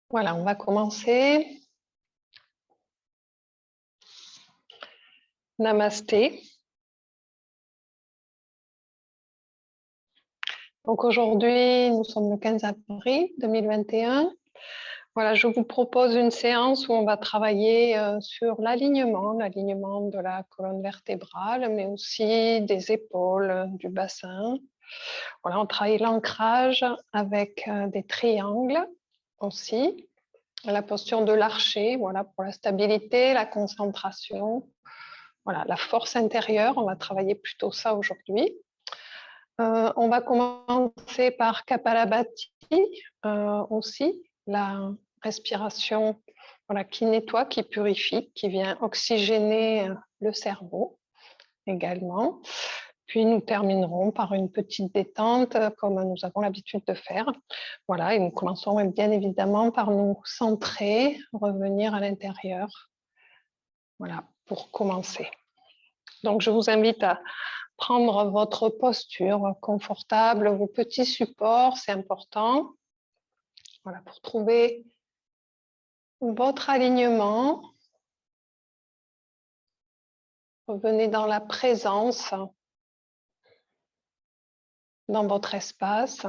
Voilà, on va commencer. Namasté. Donc aujourd'hui, nous sommes le 15 avril 2021. Voilà, je vous propose une séance où on va travailler sur l'alignement de la colonne vertébrale, mais aussi des épaules, du bassin. Voilà, on travaille l'ancrage avec des triangles aussi. La posture de l'archer, voilà, pour la stabilité, la concentration. Voilà, la force intérieure, on va travailler plutôt ça aujourd'hui. On va commencer par Kapalabhati aussi, la respiration voilà, qui nettoie, qui purifie, qui vient oxygéner le cerveau également. Puis nous terminerons par une petite détente comme nous avons l'habitude de faire. Voilà, et nous commencerons bien évidemment par nous centrer, revenir à l'intérieur. Voilà, pour commencer. Donc je vous invite à prendre votre posture confortable, vos petits supports, c'est important. Voilà, pour trouver votre alignement. Revenez dans la présence, dans votre espace.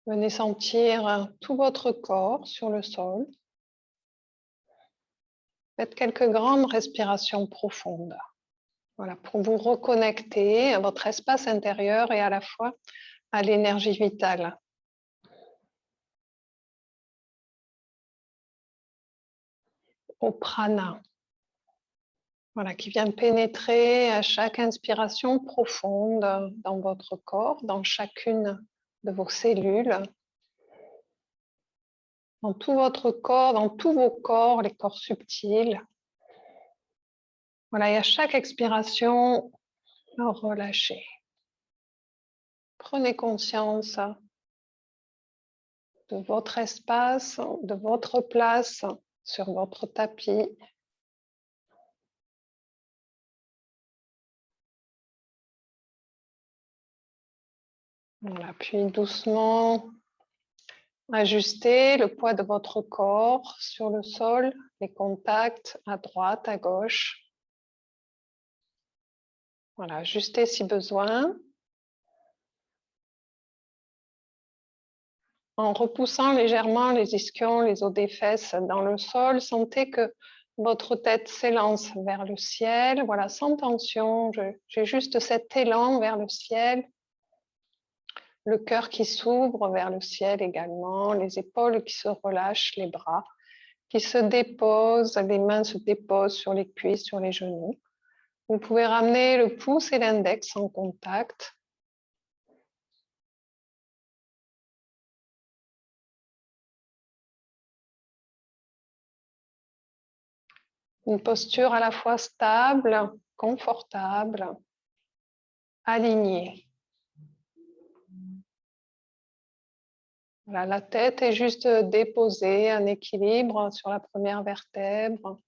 Venez sentir tout votre corps sur le sol. Faites quelques grandes respirations profondes. Voilà, pour vous reconnecter à votre espace intérieur et à la fois à l'énergie vitale. Au prana. Voilà, qui vient pénétrer à chaque inspiration profonde dans votre corps, dans chacune de vos cellules, dans tout votre corps, dans tous vos corps, les corps subtils. Voilà, et à chaque expiration, relâchez. Prenez conscience de votre espace, de votre place sur votre tapis. Voilà, puis doucement, ajustez le poids de votre corps sur le sol, les contacts à droite, à gauche. Voilà, ajustez si besoin. En repoussant légèrement les ischions, les os des fesses dans le sol, sentez que votre tête s'élance vers le ciel. Voilà, sans tension, j'ai juste cet élan vers le ciel. Le cœur qui s'ouvre vers le ciel également, les épaules qui se relâchent, les bras qui se déposent, les mains se déposent sur les cuisses, sur les genoux. Vous pouvez ramener le pouce et l'index en contact. Une posture à la fois stable, confortable, alignée. Voilà, la tête est juste déposée, un équilibre sur la première vertèbre.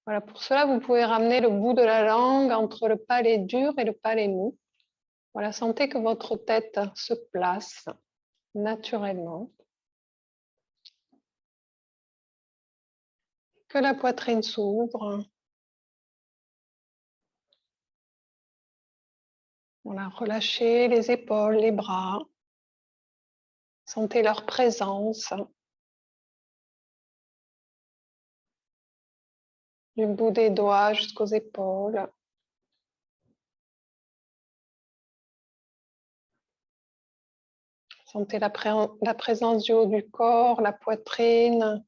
Voilà, pour cela, vous pouvez ramener le bout de la langue entre le palais dur et le palais mou. Voilà, sentez que votre tête se place naturellement. Que la poitrine s'ouvre. Voilà, relâchez les épaules, les bras. Sentez leur présence. Du bout des doigts jusqu'aux épaules. Sentez la présence du haut du corps, la poitrine,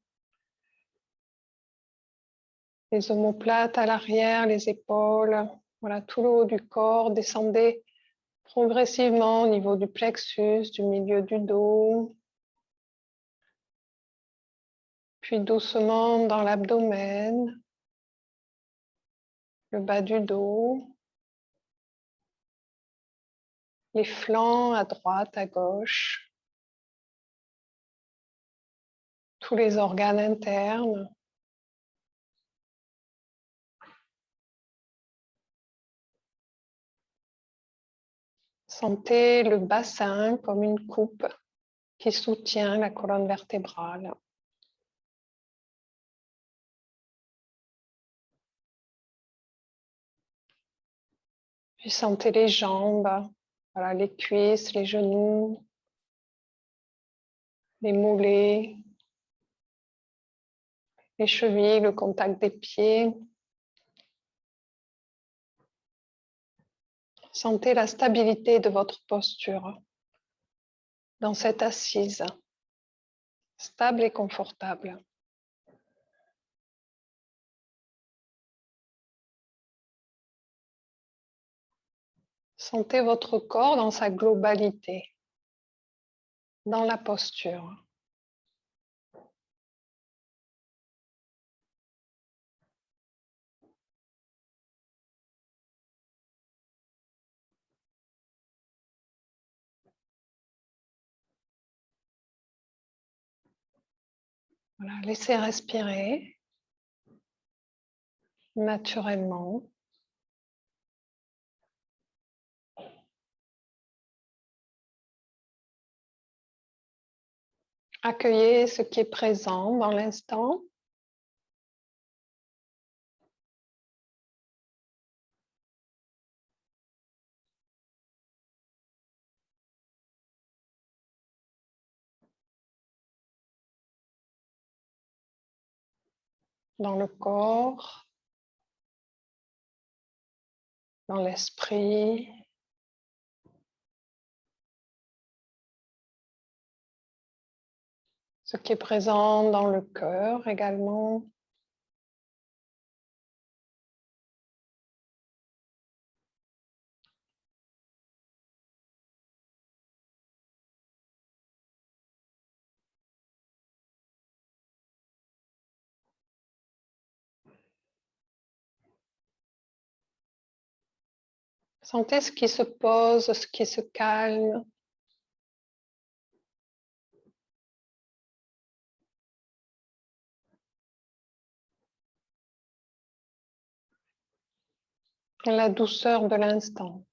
les omoplates à l'arrière, les épaules. Voilà, tout le haut du corps. Descendez progressivement au niveau du plexus, du milieu du dos. Puis doucement dans l'abdomen, le bas du dos, les flancs à droite, à gauche, tous les organes internes. Sentez le bassin comme une coupe qui soutient la colonne vertébrale. Puis sentez les jambes, voilà, les cuisses, les genoux, les mollets, les chevilles, le contact des pieds. Sentez la stabilité de votre posture dans cette assise, stable et confortable. Sentez votre corps dans sa globalité, dans la posture. Voilà, laissez respirer naturellement. Accueillez ce qui est présent dans l'instant. Dans le corps, dans l'esprit, ce qui est présent dans le cœur également. Sentez ce qui se pose, ce qui se calme. La douceur de l'instant.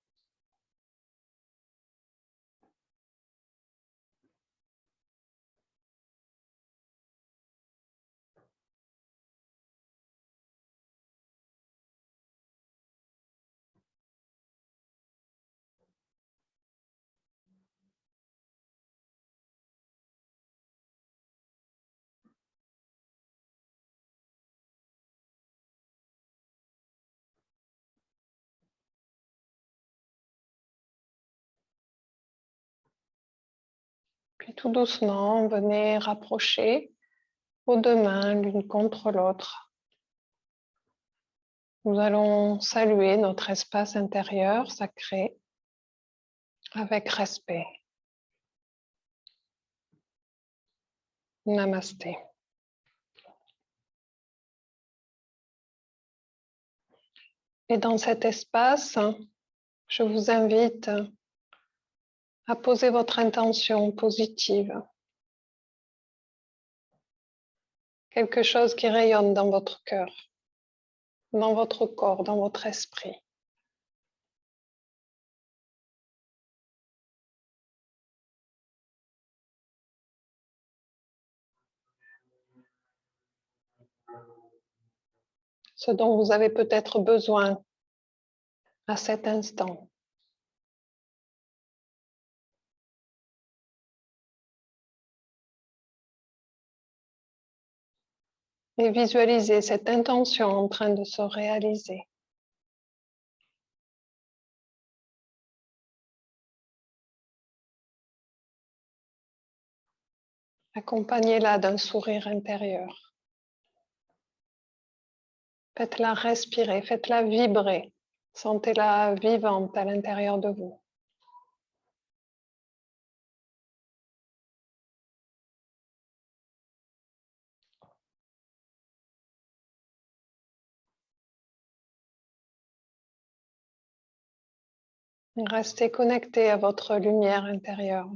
Puis tout doucement, venez rapprocher vos deux mains l'une contre l'autre. Nous allons saluer notre espace intérieur sacré avec respect. Namasté. Et dans cet espace, je vous invite à poser votre intention positive. Quelque chose qui rayonne dans votre cœur, dans votre corps, dans votre esprit. Ce dont vous avez peut-être besoin à cet instant. Et visualisez cette intention en train de se réaliser. Accompagnez-la d'un sourire intérieur. Faites-la respirer, faites-la vibrer. Sentez-la vivante à l'intérieur de vous. Restez connecté à votre lumière intérieure.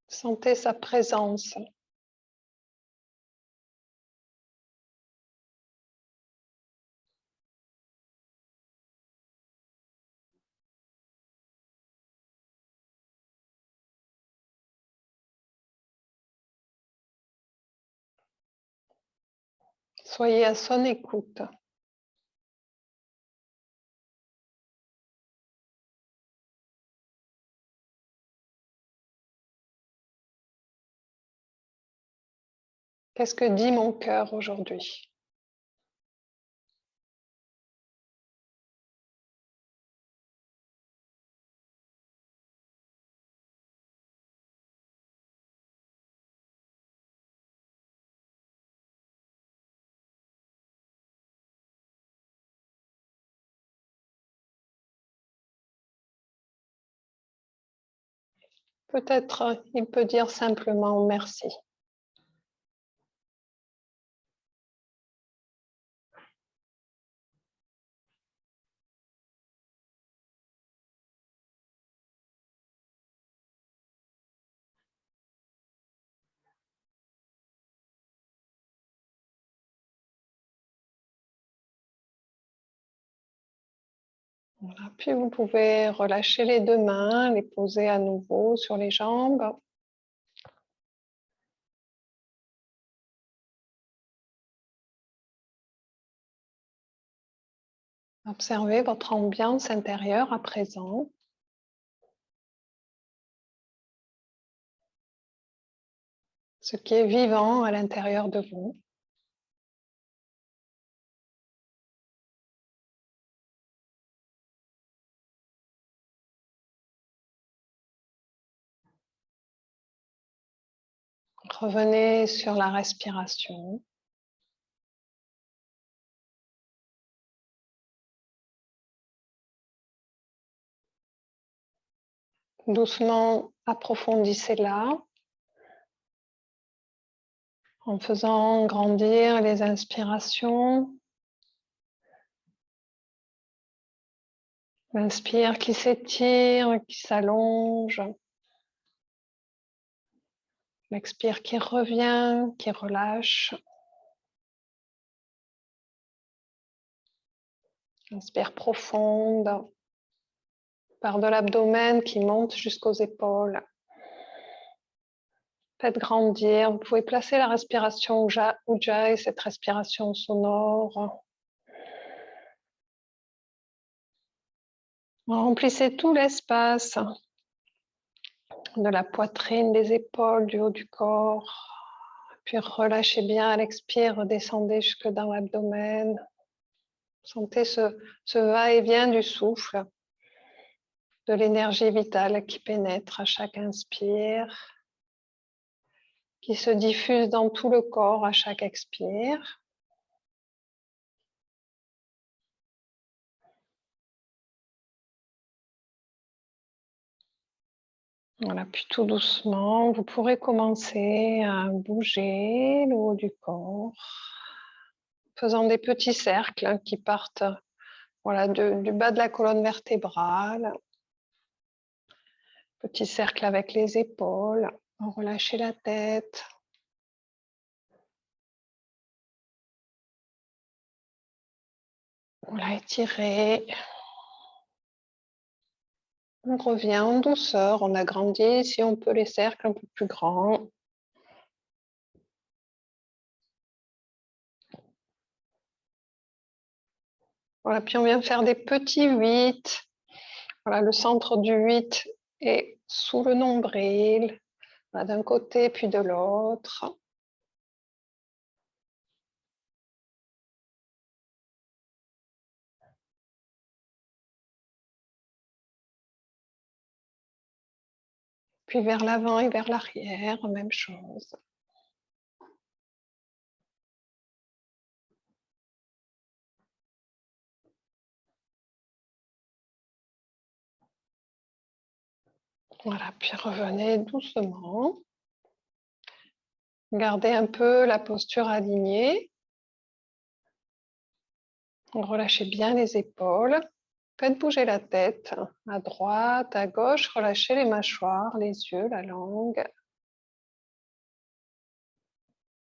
Sentez sa présence. Soyez à son écoute. Qu'est-ce que dit mon cœur aujourd'hui? Peut-être il peut dire simplement merci. Voilà. Puis vous pouvez relâcher les deux mains, les poser à nouveau sur les jambes. Observez votre ambiance intérieure à présent. Ce qui est vivant à l'intérieur de vous. Revenez sur la respiration. Doucement, approfondissez-la en faisant grandir les inspirations. L'inspire qui s'étire, qui s'allonge. L'expire qui revient, qui relâche. Inspire profonde, part de l'abdomen qui monte jusqu'aux épaules. Faites grandir. Vous pouvez placer la respiration Ujjayi, cette respiration sonore. Remplissez tout l'espace de la poitrine, des épaules, du haut du corps. Puis relâchez bien à l'expire, redescendez jusque dans l'abdomen. Sentez ce va-et-vient du souffle, de l'énergie vitale qui pénètre à chaque inspire, qui se diffuse dans tout le corps à chaque expire. Voilà, puis tout doucement, vous pourrez commencer à bouger le haut du corps, faisant des petits cercles qui partent voilà, du bas de la colonne vertébrale. Petit cercle avec les épaules, relâchez la tête. Voilà, étirez. On revient en douceur, on agrandit si on peut les cercles un peu plus grands. Voilà, puis on vient faire des petits 8. Voilà, le centre du 8 est sous le nombril, voilà, d'un côté puis de l'autre. Puis vers l'avant et vers l'arrière, même chose. Voilà, puis revenez doucement. Gardez un peu la posture alignée. Relâchez bien les épaules. Faites bouger la tête à droite, à gauche. Relâchez les mâchoires, les yeux, la langue.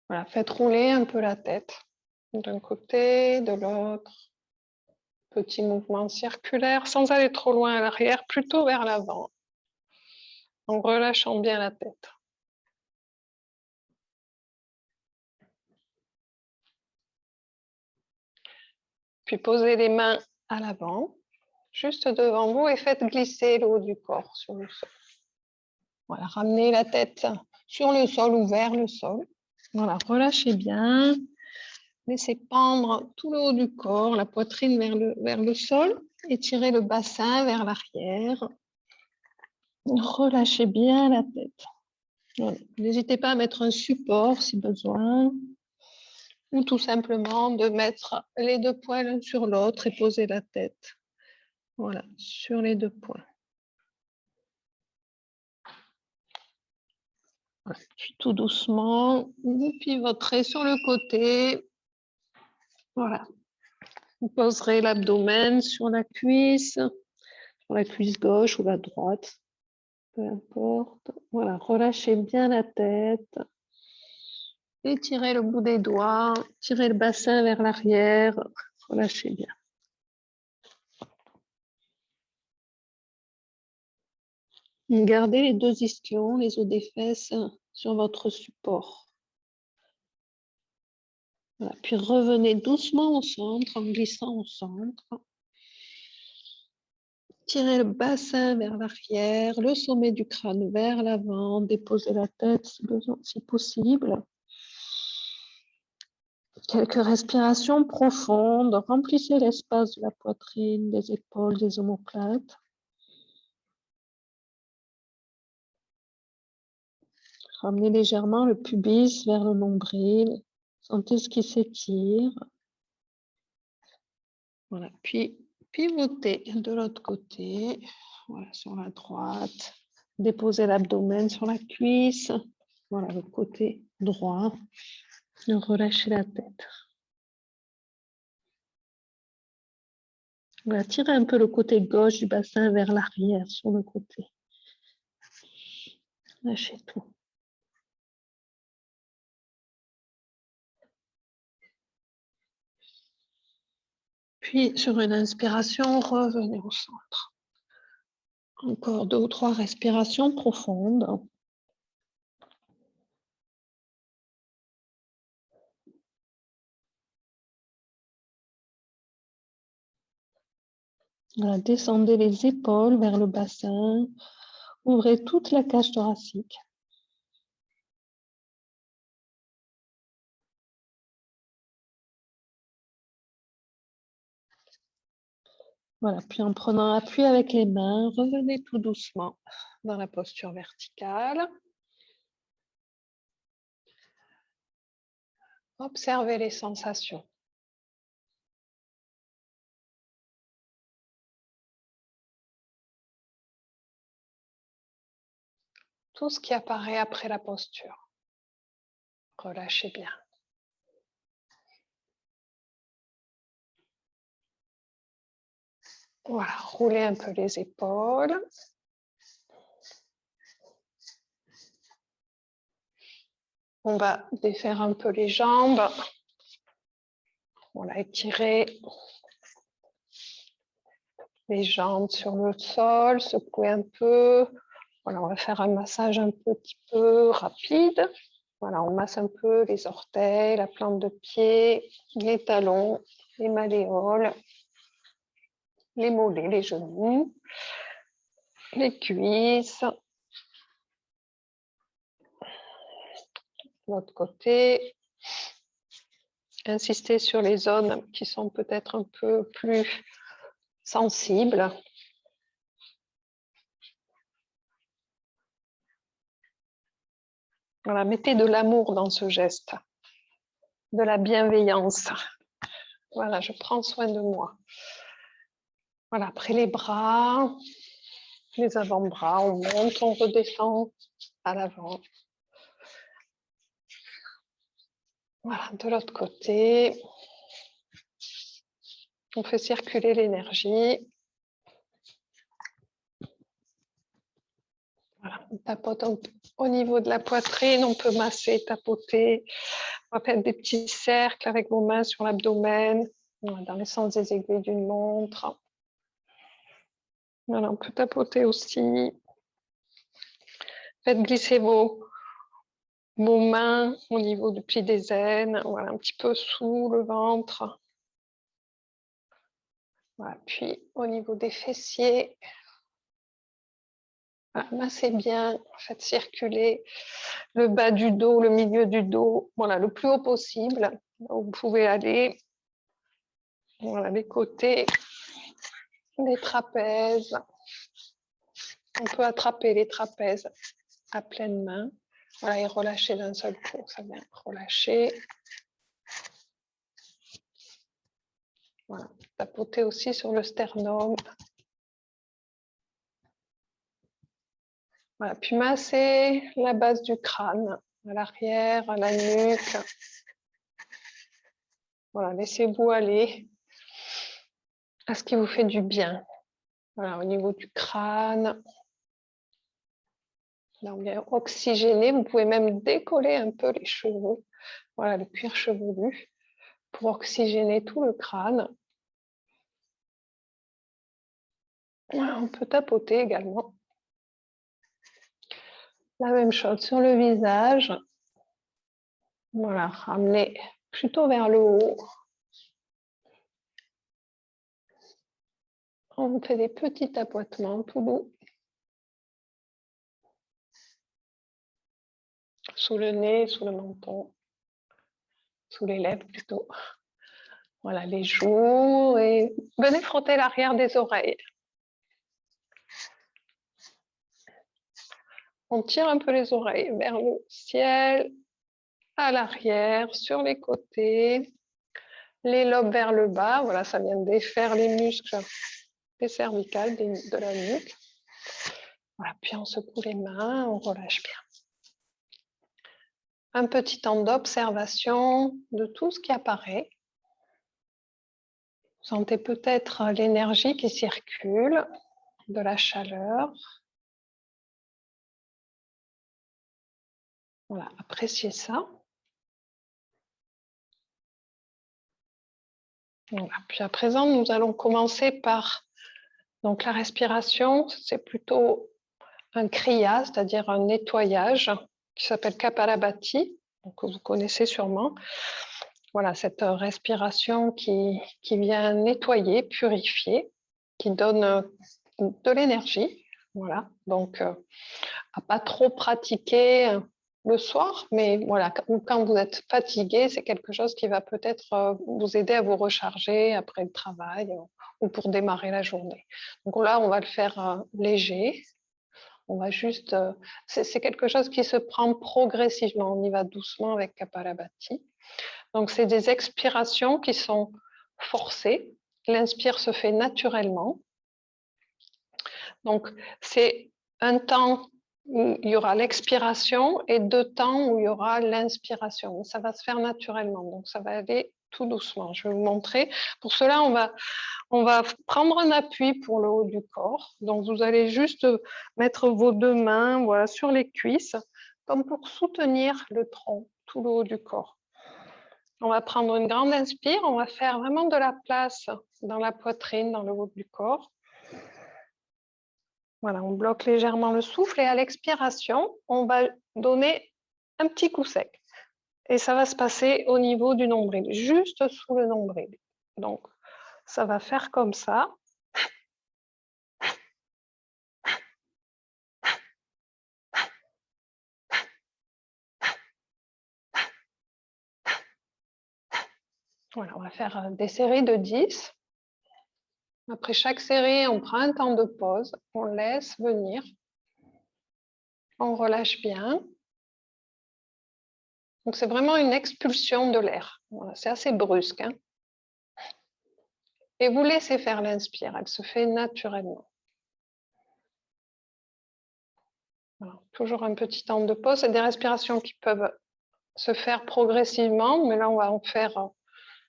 Voilà, faites rouler un peu la tête d'un côté, de l'autre. Petit mouvement circulaire sans aller trop loin à l'arrière, plutôt vers l'avant. En relâchant bien la tête. Puis posez les mains à l'avant, juste devant vous, et faites glisser le haut du corps sur le sol. Voilà, ramenez la tête sur le sol ou vers le sol. Voilà, relâchez bien. Laissez pendre tout le haut du corps, la poitrine vers le sol. Étirez le bassin vers l'arrière. Relâchez bien la tête. Voilà. N'hésitez pas à mettre un support si besoin. Ou tout simplement de mettre les deux poings l'un sur l'autre et poser la tête. Voilà, sur les deux poings. Puis tout doucement, vous pivoterez sur le côté. Voilà. Vous poserez l'abdomen sur la cuisse gauche ou la droite, peu importe. Voilà, relâchez bien la tête. Étirez le bout des doigts, tirez le bassin vers l'arrière, relâchez bien. Gardez les deux ischions, les os des fesses sur votre support. Voilà. Puis revenez doucement au centre en glissant au centre. Tirez le bassin vers l'arrière, le sommet du crâne vers l'avant, déposez la tête si besoin, si possible. Quelques respirations profondes, remplissez l'espace de la poitrine, des épaules, des omoplates. Ramenez légèrement le pubis vers le nombril. Sentez ce qui s'étire. Voilà, puis pivotez de l'autre côté, voilà, sur la droite. Déposez l'abdomen sur la cuisse. Voilà, le côté droit. Relâchez la tête. Voilà, tirez un peu le côté gauche du bassin vers l'arrière, sur le côté. Lâchez tout. Puis, sur une inspiration, revenez au centre. Encore 2 ou 3 respirations profondes. Voilà, descendez les épaules vers le bassin. Ouvrez toute la cage thoracique. Voilà, puis en prenant appui avec les mains, revenez tout doucement dans la posture verticale. Observez les sensations. Tout ce qui apparaît après la posture. Relâchez bien. Voilà, roulez un peu les épaules. On va défaire un peu les jambes. Voilà, étirer les jambes sur le sol, secouer un peu. Voilà, on va faire un massage un petit peu rapide. Voilà, on masse un peu les orteils, la plante de pied, les talons, les malléoles, les mollets, les genoux, les cuisses. L'autre côté. Insister sur les zones qui sont peut-être un peu plus sensibles. Voilà, mettez de l'amour dans ce geste, de la bienveillance. Voilà, je prends soin de moi. Voilà, après les bras, les avant-bras, on monte, on redescend à l'avant. Voilà, de l'autre côté, on fait circuler l'énergie. Voilà, on tapote au niveau de la poitrine, on peut masser, tapoter. On va faire des petits cercles avec vos mains sur l'abdomen, dans le sens des aiguilles d'une montre. Voilà, on peut tapoter aussi. Faites glisser vos mains au niveau du pli des aines, voilà, un petit peu sous le ventre. Voilà. Puis au niveau des fessiers, voilà, massez bien, faites circuler le bas du dos, le milieu du dos, voilà, le plus haut possible. Vous pouvez aller, voilà, les côtés, les trapèzes. On peut attraper les trapèzes à pleine main, voilà, et relâcher d'un seul coup. Ça vient relâcher. Voilà, tapoter aussi sur le sternum. Voilà, puis masser la base du crâne, à l'arrière, à la nuque. Voilà, laissez-vous aller à ce qui vous fait du bien. Voilà, au niveau du crâne. Là, on vient oxygéner. Vous pouvez même décoller un peu les cheveux. Voilà, le cuir chevelu pour oxygéner tout le crâne. Voilà, on peut tapoter également. La même chose sur le visage. Voilà, ramener plutôt vers le haut. On fait des petits tapotements tout doux. Sous le nez, sous le menton, sous les lèvres plutôt. Voilà, les joues et venez frotter l'arrière des oreilles. On tire un peu les oreilles vers le ciel, à l'arrière, sur les côtés, les lobes vers le bas. Voilà, ça vient défaire les muscles des cervicales, de la nuque. Voilà, puis on secoue les mains, on relâche bien. Un petit temps d'observation de tout ce qui apparaît. Vous sentez peut-être l'énergie qui circule, de la chaleur. Voilà, appréciez ça. Voilà. Puis à présent, nous allons commencer par donc la respiration. C'est plutôt un kriya, c'est-à-dire un nettoyage qui s'appelle Kapalabhati, que vous connaissez sûrement. Voilà, cette respiration qui vient nettoyer, purifier, qui donne de l'énergie. Voilà, donc à pas trop pratiquer le soir, mais voilà, quand vous êtes fatigué, c'est quelque chose qui va peut-être vous aider à vous recharger après le travail ou pour démarrer la journée. Donc là, on va le faire léger. On va juste, c'est quelque chose qui se prend progressivement. On y va doucement avec Kapalabhati. Donc, c'est des expirations qui sont forcées. L'inspire se fait naturellement. Donc, c'est un temps où il y aura l'expiration et 2 temps où il y aura l'inspiration. Ça va se faire naturellement. Donc, ça va aller tout doucement. Je vais vous montrer. Pour cela, on va prendre un appui pour le haut du corps. Donc, vous allez juste mettre vos 2 mains, voilà, sur les cuisses, comme pour soutenir le tronc, tout le haut du corps. On va prendre une grande inspire. On va faire vraiment de la place dans la poitrine, dans le haut du corps. Voilà, on bloque légèrement le souffle et à l'expiration, on va donner un petit coup sec. Et ça va se passer au niveau du nombril, juste sous le nombril. Donc, ça va faire comme ça. Voilà, on va faire des séries de 10. Après chaque série, on prend un temps de pause, on laisse venir, on relâche bien. Donc, c'est vraiment une expulsion de l'air. Voilà, c'est assez brusque. Hein. Et vous laissez faire l'inspire, elle se fait naturellement. Voilà, toujours un petit temps de pause. C'est des respirations qui peuvent se faire progressivement, mais là, on va en faire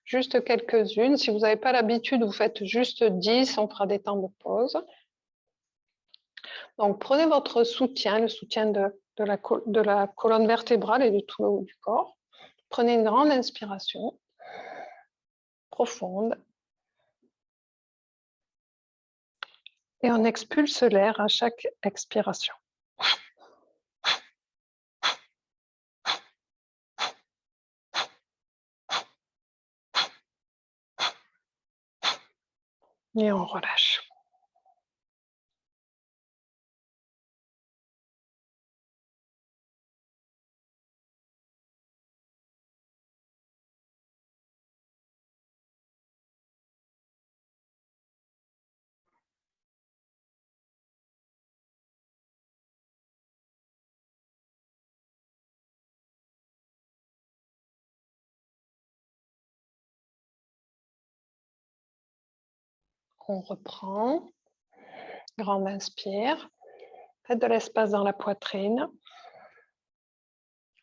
juste quelques-unes. Si vous n'avez pas l'habitude, vous faites juste 10, on fera des temps de pause. Donc, prenez votre soutien, le soutien de la colonne vertébrale et de tout le haut du corps. Prenez une grande inspiration, profonde. Et on expulse l'air à chaque expiration. Et on relâche. On reprend. Grande inspire. Faites de l'espace dans la poitrine.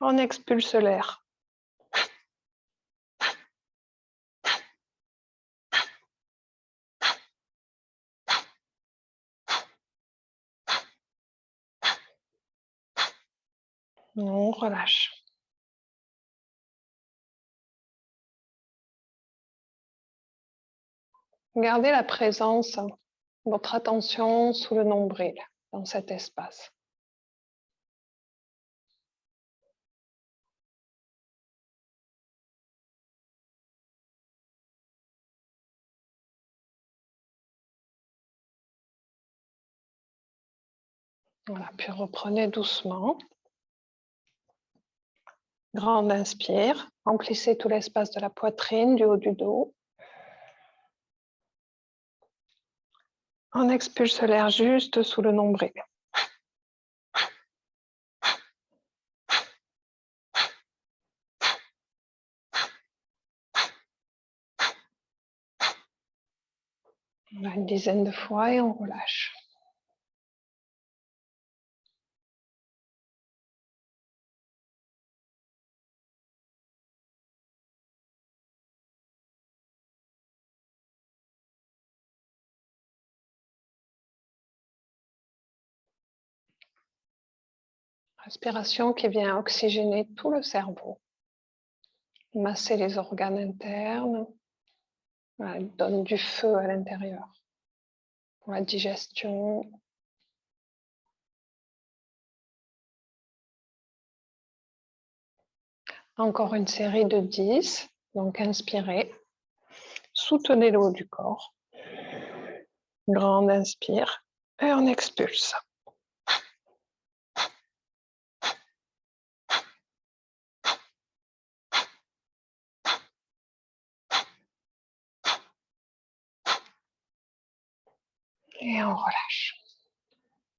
On expulse l'air. On relâche. Gardez la présence, votre attention sous le nombril, dans cet espace. Voilà, puis reprenez doucement. Grande inspire, remplissez tout l'espace de la poitrine, du haut du dos. On expulse l'air juste sous le nombril. Voilà, une dizaine de fois et on relâche. Respiration qui vient oxygéner tout le cerveau. Masser les organes internes. Voilà, donne du feu à l'intérieur. Pour la digestion. Encore une série de 10. Donc inspirez. Soutenez le haut du corps. Grande inspire. Et on expulse. Et on relâche.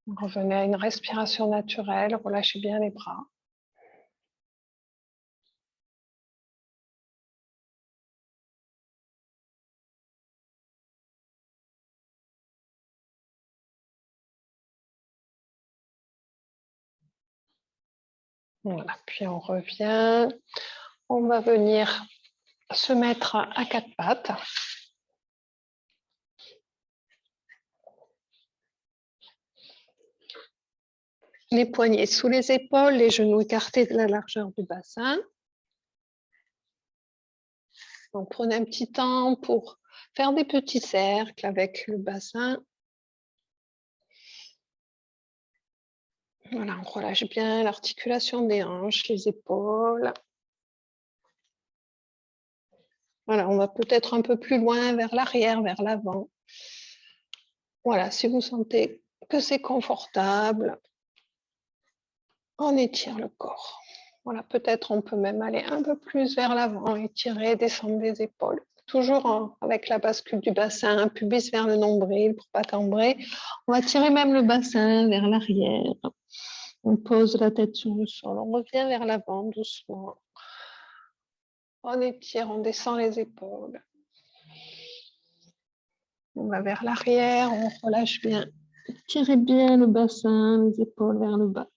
Revenez à une respiration naturelle. Relâchez bien les bras. Voilà, puis on revient. On va venir se mettre à quatre pattes. Les poignets sous les épaules, les genoux écartés de la largeur du bassin. Donc prenez un petit temps pour faire des petits cercles avec le bassin. Voilà, on relâche bien l'articulation des hanches, les épaules. Voilà, on va peut-être un peu plus loin vers l'arrière, vers l'avant. Voilà, si vous sentez que c'est confortable, on étire le corps. Voilà, peut-être on peut même aller un peu plus vers l'avant, étirer, descendre les épaules. Toujours avec la bascule du bassin, pubis vers le nombril pour pas cambrer. On va tirer même le bassin vers l'arrière. On pose la tête sur le sol. On revient vers l'avant doucement. On étire, on descend les épaules. On va vers l'arrière, on relâche bien. Tirez bien le bassin, les épaules vers le bas.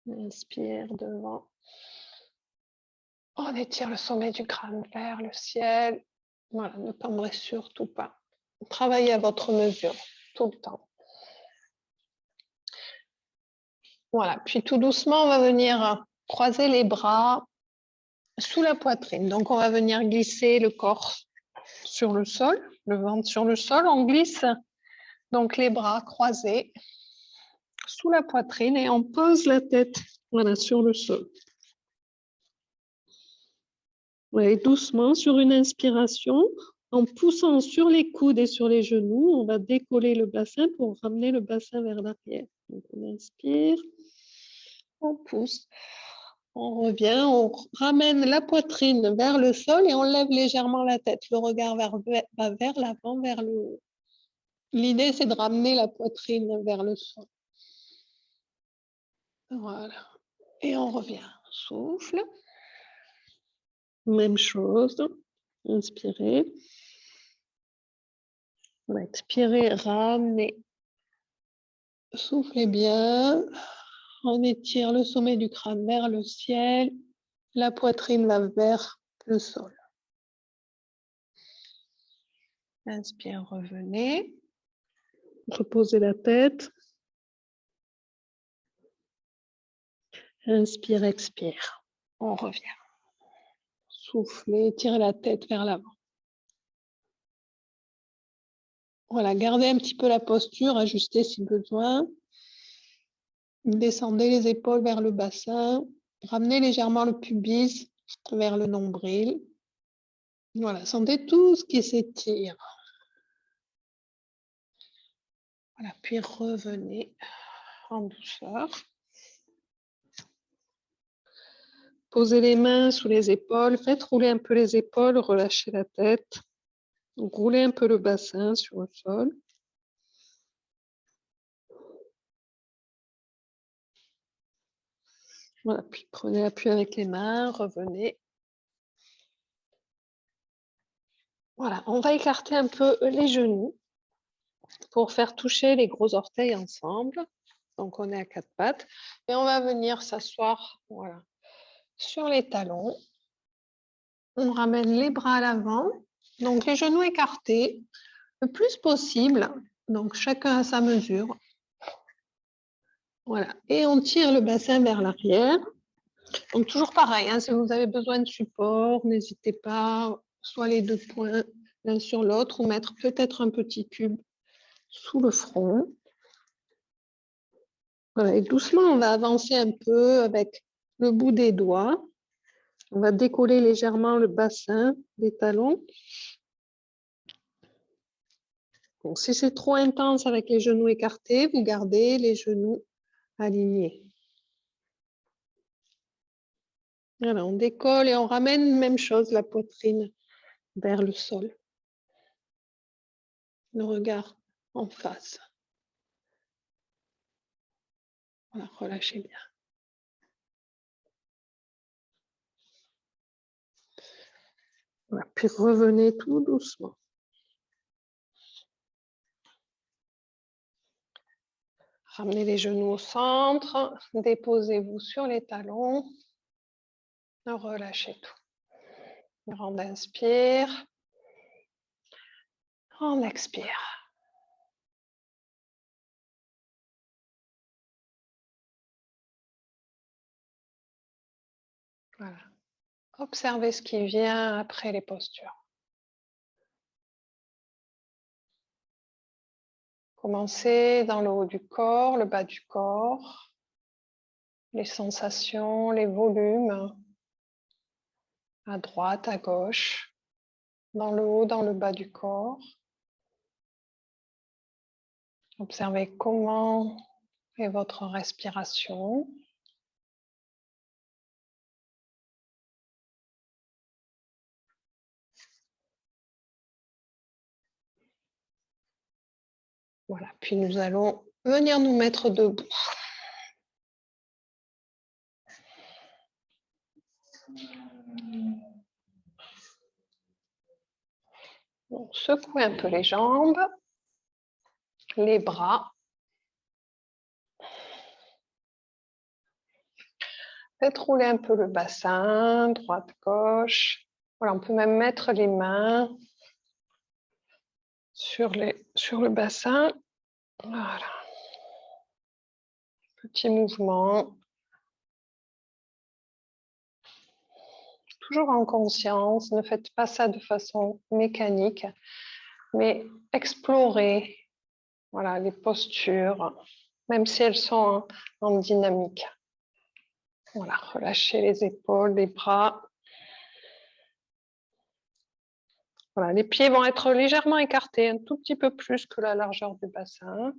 Inspire devant. On étire le sommet du crâne vers le ciel. Voilà, ne cambrez surtout pas. Travaillez à votre mesure, tout le temps. Voilà, puis tout doucement, on va venir croiser les bras sous la poitrine. Donc, on va venir glisser le corps sur le sol, le ventre sur le sol. On glisse donc les bras croisés sous la poitrine et on pose la tête voilà, sur le sol. Et doucement, sur une inspiration, En poussant sur les coudes et sur les genoux, on va décoller le bassin pour ramener le bassin vers l'arrière. Donc, on inspire, on pousse, on revient, on ramène la poitrine vers le sol et on lève légèrement la tête. Le regard va vers l'avant, vers le haut. L'idée, c'est de ramener la poitrine vers le sol. Voilà. Et on revient. Souffle. Même chose. Inspirez. On va expirer, ramener. Soufflez bien. On étire le sommet du crâne vers le ciel. La poitrine va vers le sol. Inspire, revenez. Reposez la tête. Inspire, expire. On revient. Soufflez, tirez la tête vers l'avant. Voilà, gardez un petit peu la posture, ajustez si besoin. Descendez les épaules vers le bassin. Ramenez légèrement le pubis vers le nombril. Voilà, sentez tout ce qui s'étire. Voilà, puis revenez en douceur. Posez les mains sous les épaules, faites rouler un peu les épaules, relâchez la tête. Roulez un peu le bassin sur le sol. Voilà, puis prenez appui avec les mains, revenez. Voilà, on va écarter un peu les genoux pour faire toucher les gros orteils ensemble. Donc, on est à quatre pattes. Et on va venir s'asseoir voilà, sur les talons. On ramène les bras à l'avant. Donc, les genoux écartés le plus possible. Donc, chacun à sa mesure. Voilà. Et on tire le bassin vers l'arrière. Donc, toujours pareil. Hein, si vous avez besoin de support, n'hésitez pas, soit les deux poings l'un sur l'autre, ou mettre peut-être un petit cube sous le front. Voilà, et doucement, on va avancer un peu avec le bout des doigts. On va décoller légèrement le bassin des talons. Bon, si c'est trop intense avec les genoux écartés, vous gardez les genoux alignés. Voilà, on décolle et on ramène, même chose, la poitrine vers le sol. Le regard en face. Voilà, relâchez bien. Voilà, puis revenez tout doucement. Ramenez les genoux au centre, déposez-vous sur les talons, relâchez tout. On inspire, on expire. Voilà. Observez ce qui vient après les postures. Commencez dans le haut du corps, le bas du corps, les sensations, les volumes, à droite, à gauche, dans le haut, dans le bas du corps. Observez comment est votre respiration. Voilà, puis nous allons venir nous mettre debout. Bon, secouez un peu les jambes, les bras. Faites rouler un peu le bassin, droite, gauche. Voilà, on peut même mettre les mains sur le bassin. Voilà. Petit mouvement. Toujours en conscience, ne faites pas ça de façon mécanique, mais explorez voilà, les postures, même si elles sont en dynamique. Voilà, relâchez les épaules, les bras. Voilà, les pieds vont être légèrement écartés, un tout petit peu plus que la largeur du bassin.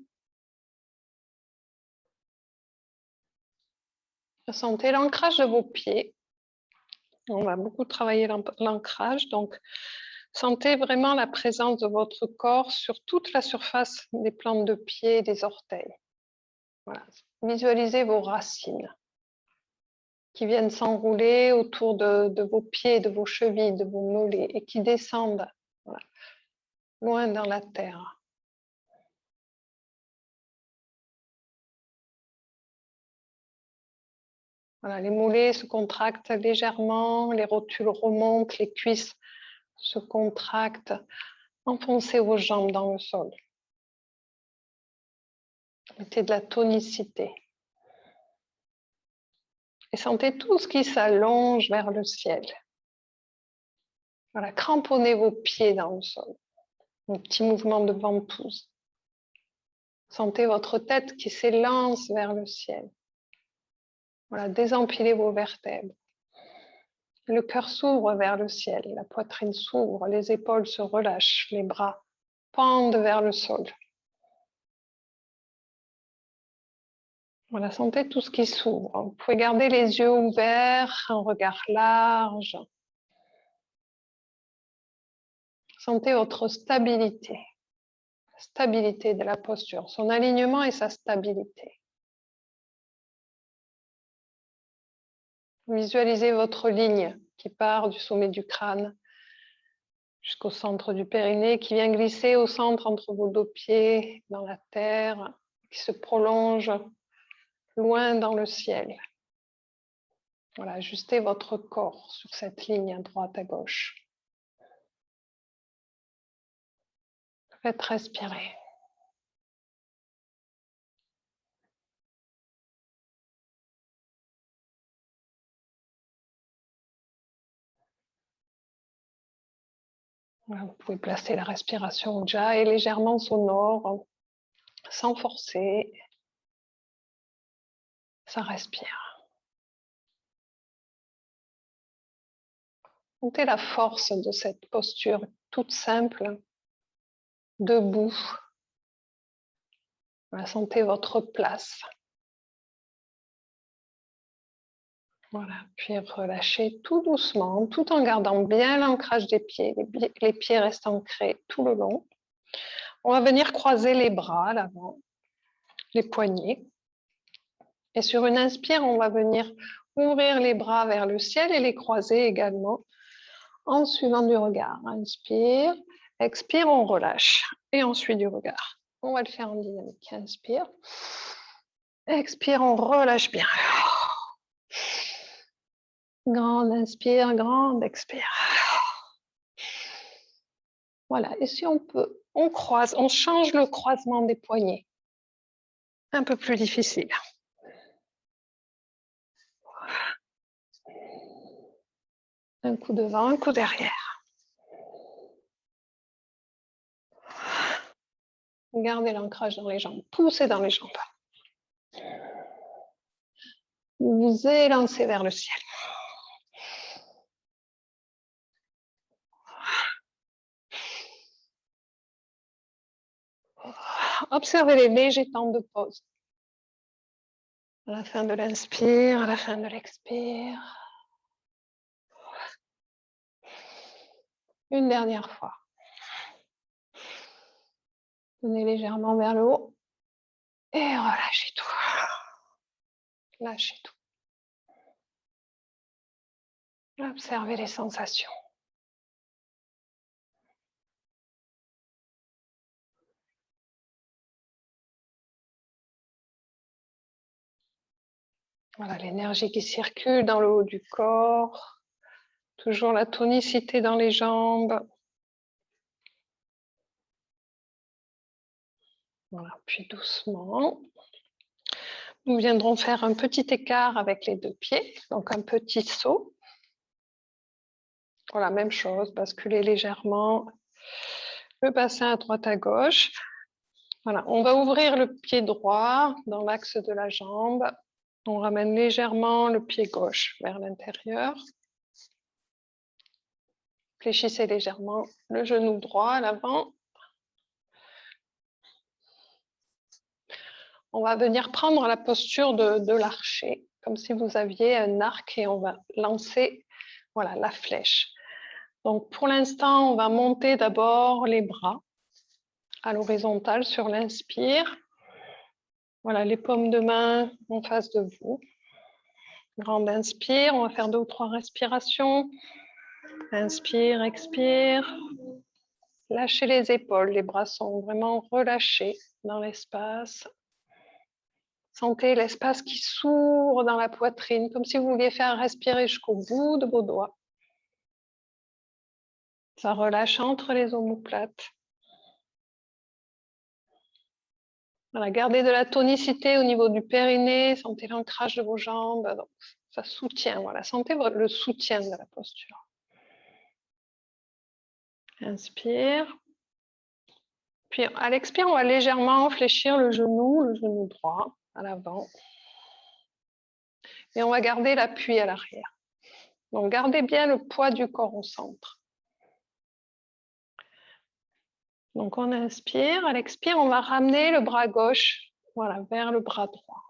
Ressentez l'ancrage de vos pieds. On va beaucoup travailler l'ancrage, donc sentez vraiment la présence de votre corps sur toute la surface des plantes de pied et des orteils. Voilà. Visualisez vos racines qui viennent s'enrouler autour de vos pieds, de vos chevilles, de vos mollets et qui descendent voilà, loin dans la terre. Voilà, les mollets se contractent légèrement, les rotules remontent, les cuisses se contractent. Enfoncez vos jambes dans le sol. Mettez de la tonicité. Et sentez tout ce qui s'allonge vers le ciel. Voilà, cramponnez vos pieds dans le sol. Un petit mouvement de ventouse. Sentez votre tête qui s'élance vers le ciel. Voilà, désempilez vos vertèbres. Le cœur s'ouvre vers le ciel, la poitrine s'ouvre, les épaules se relâchent, les bras pendent vers le sol. Voilà, sentez tout ce qui s'ouvre. Vous pouvez garder les yeux ouverts, un regard large. Sentez votre stabilité. Stabilité de la posture, son alignement et sa stabilité. Visualisez votre ligne qui part du sommet du crâne jusqu'au centre du périnée, qui vient glisser au centre entre vos deux pieds dans la terre, qui se prolonge loin dans le ciel. Voilà, ajustez votre corps sur cette ligne à droite, à gauche. Faites respirer. Voilà, vous pouvez placer la respiration Ujjayi et légèrement sonore, sans forcer. Ça respire. Sentez la force de cette posture toute simple, debout. Voilà, sentez votre place. Voilà, puis relâchez tout doucement, tout en gardant bien l'ancrage des pieds. Les pieds restent ancrés tout le long. On va venir croiser les bras à l'avant, les poignets. Et sur une inspire, on va venir ouvrir les bras vers le ciel et les croiser également en suivant du regard. Inspire, expire, on relâche. Et ensuite du regard. On va le faire en dynamique. Inspire, expire, on relâche bien. Grande inspire, grande expire. Voilà, et si on peut, on croise, on change le croisement des poignets. Un peu plus difficile. Un coup devant, un coup derrière. Gardez l'ancrage dans les jambes, poussez dans les jambes. Vous vous élancez vers le ciel. Observez les légers temps de pause. À la fin de l'inspire, à la fin de l'expire. Une dernière fois. Tenez légèrement vers le haut et relâchez tout. Lâchez tout. Observez les sensations. Voilà l'énergie qui circule dans le haut du corps. Toujours la tonicité dans les jambes. Voilà, puis doucement, nous viendrons faire un petit écart avec les deux pieds, donc un petit saut. Voilà, même chose, basculer légèrement le bassin à droite à gauche. Voilà, on va ouvrir le pied droit dans l'axe de la jambe. On ramène légèrement le pied gauche vers l'intérieur. Fléchissez légèrement le genou droit à l'avant. On va venir prendre la posture de l'archer, comme si vous aviez un arc et on va lancer voilà, la flèche. Donc pour l'instant, on va monter d'abord les bras à l'horizontale sur l'inspire. Voilà, les paumes de main en face de vous. Grande inspire, on va faire 2 ou 3 respirations. Inspire, expire. Lâchez les épaules, les bras sont vraiment relâchés dans l'espace. Sentez l'espace qui s'ouvre dans la poitrine, comme si vous vouliez faire respirer jusqu'au bout de vos doigts. Ça relâche entre les omoplates. Voilà, gardez de la tonicité au niveau du périnée, sentez l'ancrage de vos jambes, donc ça soutient, voilà, sentez le soutien de la posture. Inspire. Puis à l'expire, on va légèrement fléchir le genou droit à l'avant. Et on va garder l'appui à l'arrière. Donc gardez bien le poids du corps au centre. Donc on inspire, à l'expire, on va ramener le bras gauche voilà, vers le bras droit.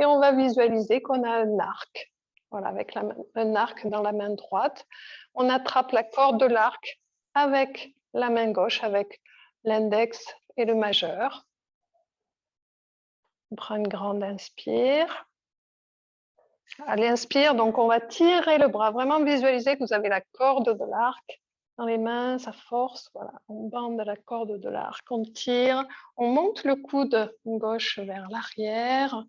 Et on va visualiser qu'on a un arc, voilà, avec un arc dans la main droite. On attrape la corde de l'arc avec la main gauche, avec l'index et le majeur. On prend une grande inspire. À l'inspire, donc on va tirer le bras, vraiment visualiser que vous avez la corde de l'arc dans les mains, ça force, voilà, on bande la corde de l'arc, on tire, on monte le coude gauche vers l'arrière,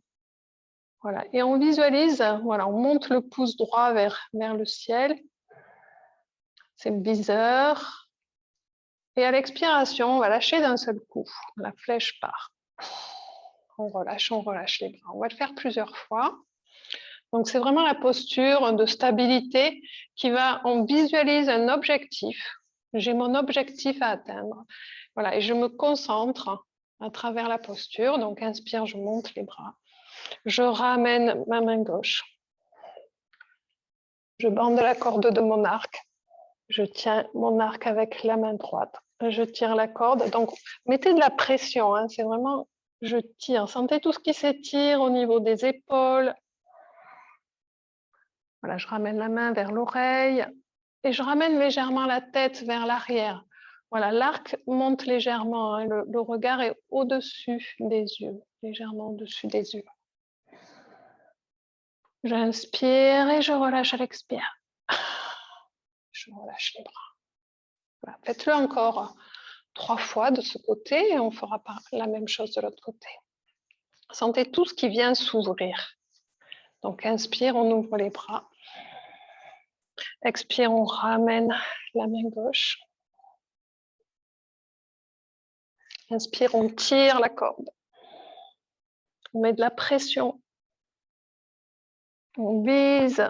voilà, et on visualise, voilà, on monte le pouce droit vers le ciel, c'est le viseur, et à l'expiration, on va lâcher d'un seul coup, la flèche part. On relâche les bras, on va le faire plusieurs fois. Donc, c'est vraiment la posture de stabilité qui va, on visualise un objectif. J'ai mon objectif à atteindre. Voilà, et je me concentre à travers la posture. Donc, inspire, je monte les bras. Je ramène ma main gauche. Je bande la corde de mon arc. Je tiens mon arc avec la main droite. Je tire la corde. Donc, mettez de la pression. Hein, c'est vraiment, je tire. Sentez tout ce qui s'étire au niveau des épaules. Voilà, je ramène la main vers l'oreille et je ramène légèrement la tête vers l'arrière. Voilà, l'arc monte légèrement, hein, le regard est au-dessus des yeux, légèrement au-dessus des yeux. J'inspire et je relâche à l'expire. Je relâche les bras. Voilà, faites-le encore 3 fois de ce côté et on fera la même chose de l'autre côté. Sentez tout ce qui vient s'ouvrir. Donc inspire, on ouvre les bras. Expire, on ramène la main gauche. Inspire, on tire la corde. On met de la pression. On vise.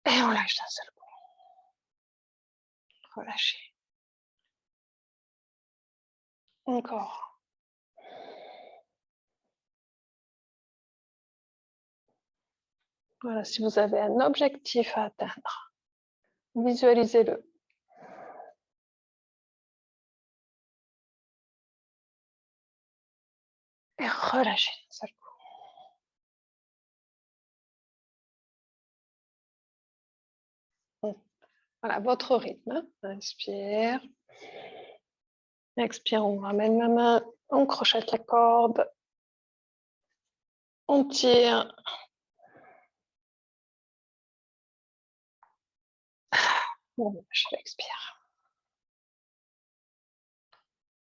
Et on lâche d'un seul coup. Relâchez. Encore. Voilà, si vous avez un objectif à atteindre, visualisez-le. Et relâchez d'un seul coup. Voilà, votre rythme. Inspire. Expire, on ramène la main, on crochette la corde. On tire. On lâche, expire.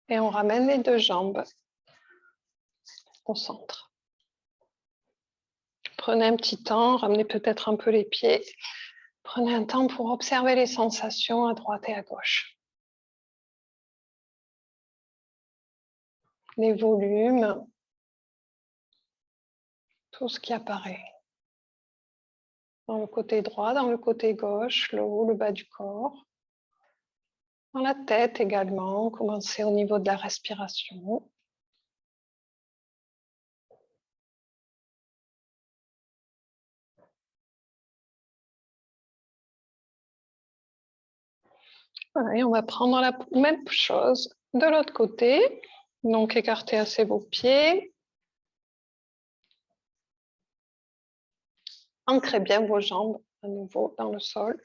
Et on ramène les 2 jambes au centre. Prenez un petit temps, ramenez peut-être un peu les pieds. Prenez un temps pour observer les sensations à droite et à gauche. Les volumes, tout ce qui apparaît. Dans le côté droit, dans le côté gauche, le haut, le bas du corps. Dans la tête également, commencez au niveau de la respiration. Voilà, et on va prendre la même chose de l'autre côté. Donc, écartez assez vos pieds. Ancrez bien vos jambes à nouveau dans le sol.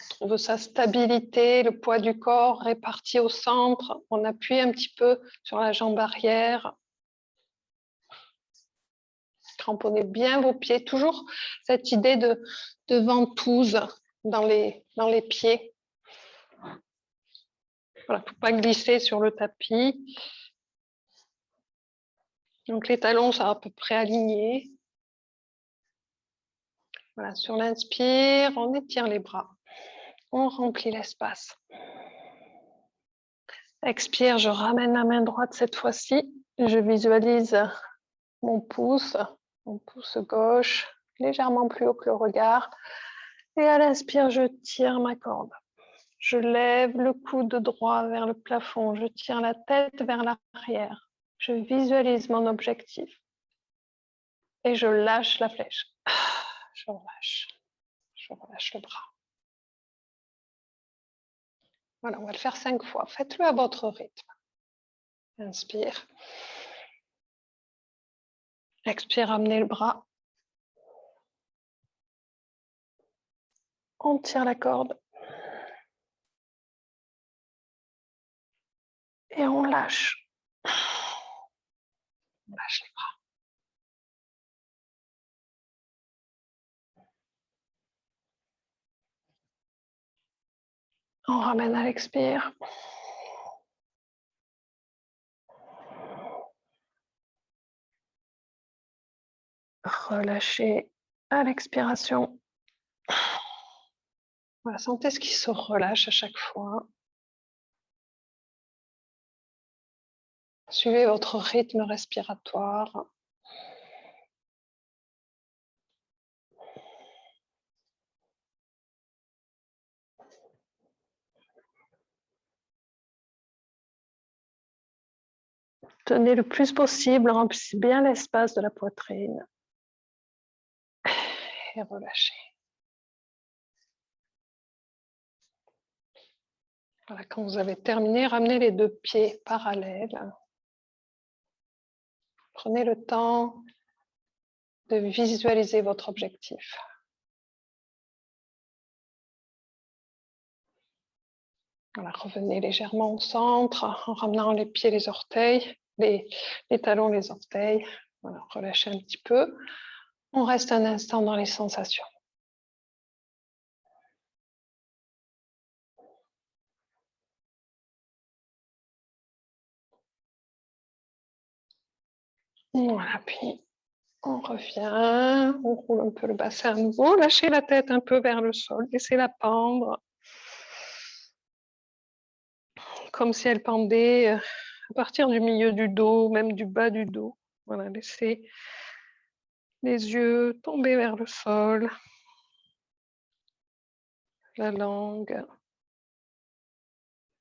Trouve sa stabilité, le poids du corps réparti au centre. On appuie un petit peu sur la jambe arrière. Cramponnez bien vos pieds. Toujours cette idée de ventouse dans les pieds. Voilà, pour pas glisser sur le tapis. Donc les talons sont à peu près alignés. Voilà, sur l'inspire, on étire les bras. On remplit l'espace. Expire, je ramène la main droite cette fois-ci. Je visualise mon pouce gauche, légèrement plus haut que le regard. Et à l'inspire, je tire ma corde. Je lève le coude droit vers le plafond. Je tire la tête vers l'arrière. Je visualise mon objectif. Et je lâche la flèche. Je relâche. Je relâche le bras. Voilà, on va le faire 5 fois. Faites-le à votre rythme. Inspire. Expire, amenez le bras. On tire la corde. Et on lâche. On lâche les bras. On ramène à l'expire. Relâchez à l'expiration. Voilà, sentez ce qui se relâche à chaque fois. Suivez votre rythme respiratoire. Tenez le plus possible, remplissez bien l'espace de la poitrine. Et relâchez. Voilà, quand vous avez terminé, ramenez les 2 pieds parallèles. Prenez le temps de visualiser votre objectif. Voilà, revenez légèrement au centre en ramenant les pieds, les orteils, les talons, les orteils. Voilà, relâchez un petit peu. On reste un instant dans les sensations. Voilà, puis on revient, on roule un peu le bassin à nouveau, lâchez la tête un peu vers le sol, laissez-la pendre, comme si elle pendait à partir du milieu du dos, même du bas du dos. Voilà, laissez les yeux tomber vers le sol, la langue.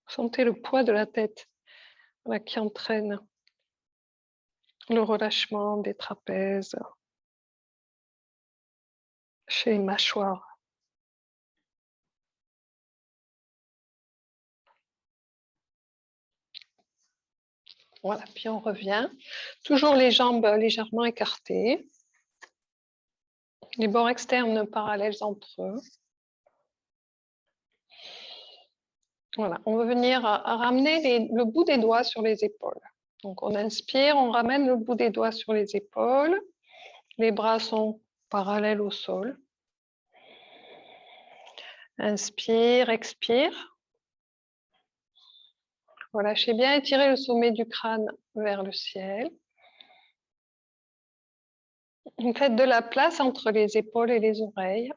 Sentez le poids de la tête, voilà, qui entraîne le relâchement des trapèzes chez les mâchoires. Voilà, puis on revient. Toujours les jambes légèrement écartées. Les bords externes parallèles entre eux. Voilà, on va venir ramener le bout des doigts sur les épaules. Donc on inspire, on ramène le bout des doigts sur les épaules. Les bras sont parallèles au sol. Inspire, expire. Relâchez bien, étirez le sommet du crâne vers le ciel. Faites de la place entre les épaules et les oreilles.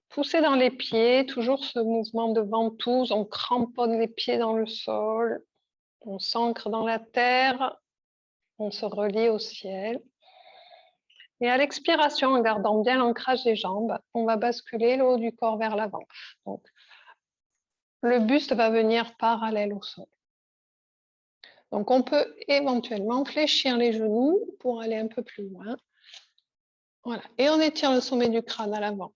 Poussez dans les pieds, toujours ce mouvement de ventouse. On cramponne les pieds dans le sol. On s'ancre dans la terre. On se relie au ciel. Et à l'expiration, en gardant bien l'ancrage des jambes, on va basculer le haut du corps vers l'avant. Donc, le buste va venir parallèle au sol. Donc, on peut éventuellement fléchir les genoux pour aller un peu plus loin. Voilà. Et on étire le sommet du crâne à l'avant.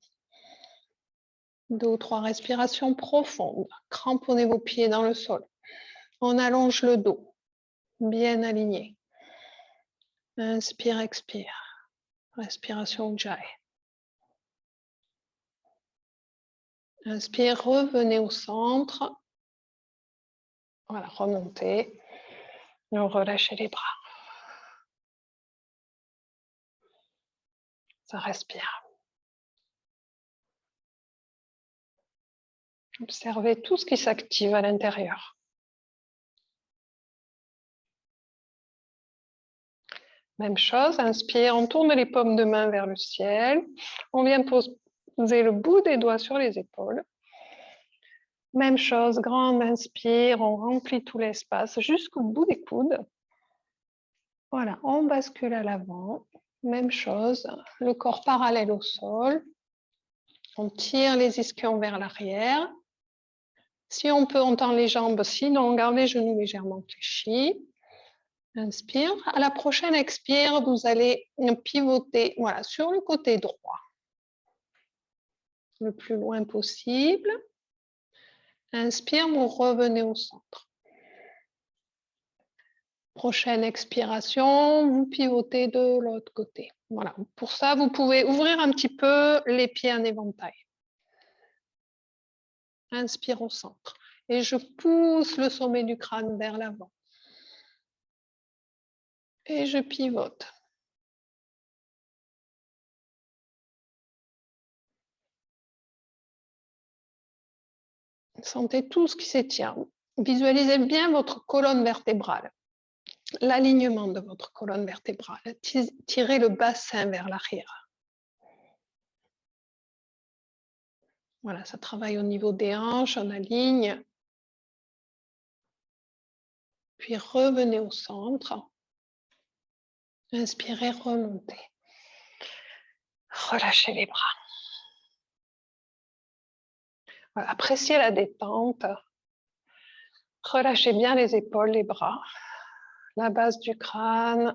2 ou 3 respirations profondes. Cramponnez vos pieds dans le sol. On allonge le dos, bien aligné. Inspire, expire. Respiration Ujjayi. Inspire, revenez au centre. Voilà, remontez. Et relâchez les bras. Ça respire. Observez tout ce qui s'active à l'intérieur. Même chose, inspire, on tourne les paumes de main vers le ciel. On vient poser le bout des doigts sur les épaules. Même chose, grande inspire, on remplit tout l'espace jusqu'au bout des coudes. Voilà, on bascule à l'avant. Même chose, le corps parallèle au sol. On tire les ischions vers l'arrière. Si on peut, on tend les jambes, sinon on garde les genoux légèrement fléchis. Inspire. À la prochaine expire, vous allez pivoter voilà, sur le côté droit. Le plus loin possible. Inspire, vous revenez au centre. Prochaine expiration, vous pivotez de l'autre côté. Voilà. Pour ça, vous pouvez ouvrir un petit peu les pieds en éventail. Inspire au centre. Et je pousse le sommet du crâne vers l'avant. Et je pivote. Sentez tout ce qui s'étire. Visualisez bien votre colonne vertébrale, l'alignement de votre colonne vertébrale. Tirez le bassin vers l'arrière. Voilà, ça travaille au niveau des hanches, on aligne. Puis revenez au centre. Inspirez, remontez. Relâchez les bras. Voilà, appréciez la détente. Relâchez bien les épaules, les bras, la base du crâne.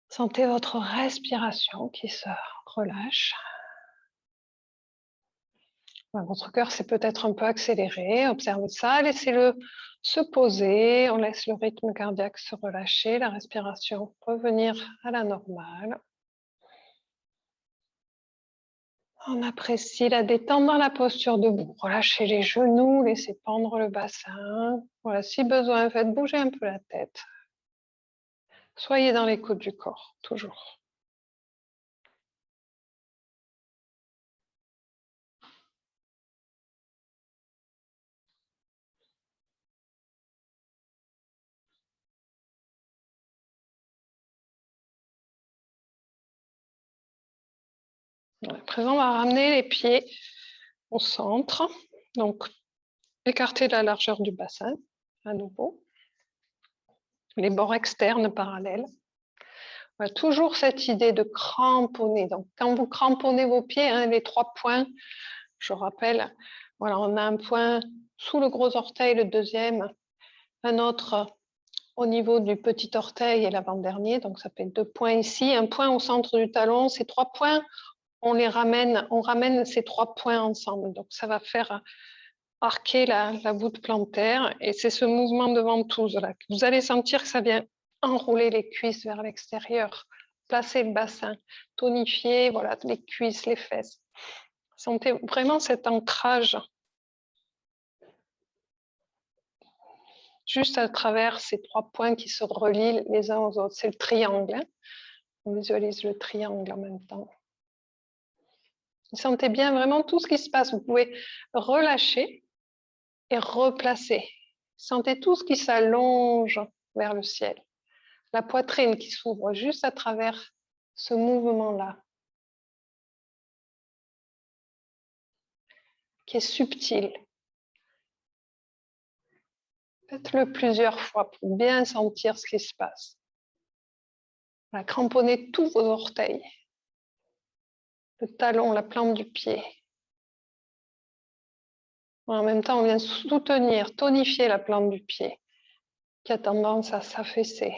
Sentez votre respiration qui se relâche. Votre cœur s'est peut-être un peu accéléré. Observez ça, laissez-le se poser. On laisse le rythme cardiaque se relâcher, la respiration revenir à la normale. On apprécie la détente dans la posture debout. Relâchez les genoux, laissez pendre le bassin. Voilà, si besoin, faites bouger un peu la tête. Soyez dans l'écoute du corps, toujours. À présent, on va ramener les pieds au centre. Donc, écartez la largeur du bassin, à nouveau. Les bords externes parallèles. Voilà, toujours cette idée de cramponner. Donc, quand vous cramponnez vos pieds, hein, les 3 points, je rappelle, voilà, on a un point sous le gros orteil, le deuxième, un autre au niveau du petit orteil et l'avant-dernier. Donc, ça fait 2 points ici, un point au centre du talon. Ces 3 points, on ramène ces 3 points ensemble. Donc, ça va faire arquer la voûte plantaire. Et c'est ce mouvement de ventouse là. Vous allez sentir que ça vient enrouler les cuisses vers l'extérieur, placer le bassin, tonifier voilà, les cuisses, les fesses. Sentez vraiment cet ancrage juste à travers ces 3 points qui se relient les uns aux autres. C'est le triangle. Hein. On visualise le triangle en même temps. Vous sentez bien vraiment tout ce qui se passe. Vous pouvez relâcher et replacer. Sentez tout ce qui s'allonge vers le ciel. La poitrine qui s'ouvre juste à travers ce mouvement-là, qui est subtil. Faites-le plusieurs fois pour bien sentir ce qui se passe. Voilà, cramponnez tous vos orteils, le talon, la plante du pied. En même temps, on vient soutenir, tonifier la plante du pied qui a tendance à s'affaisser.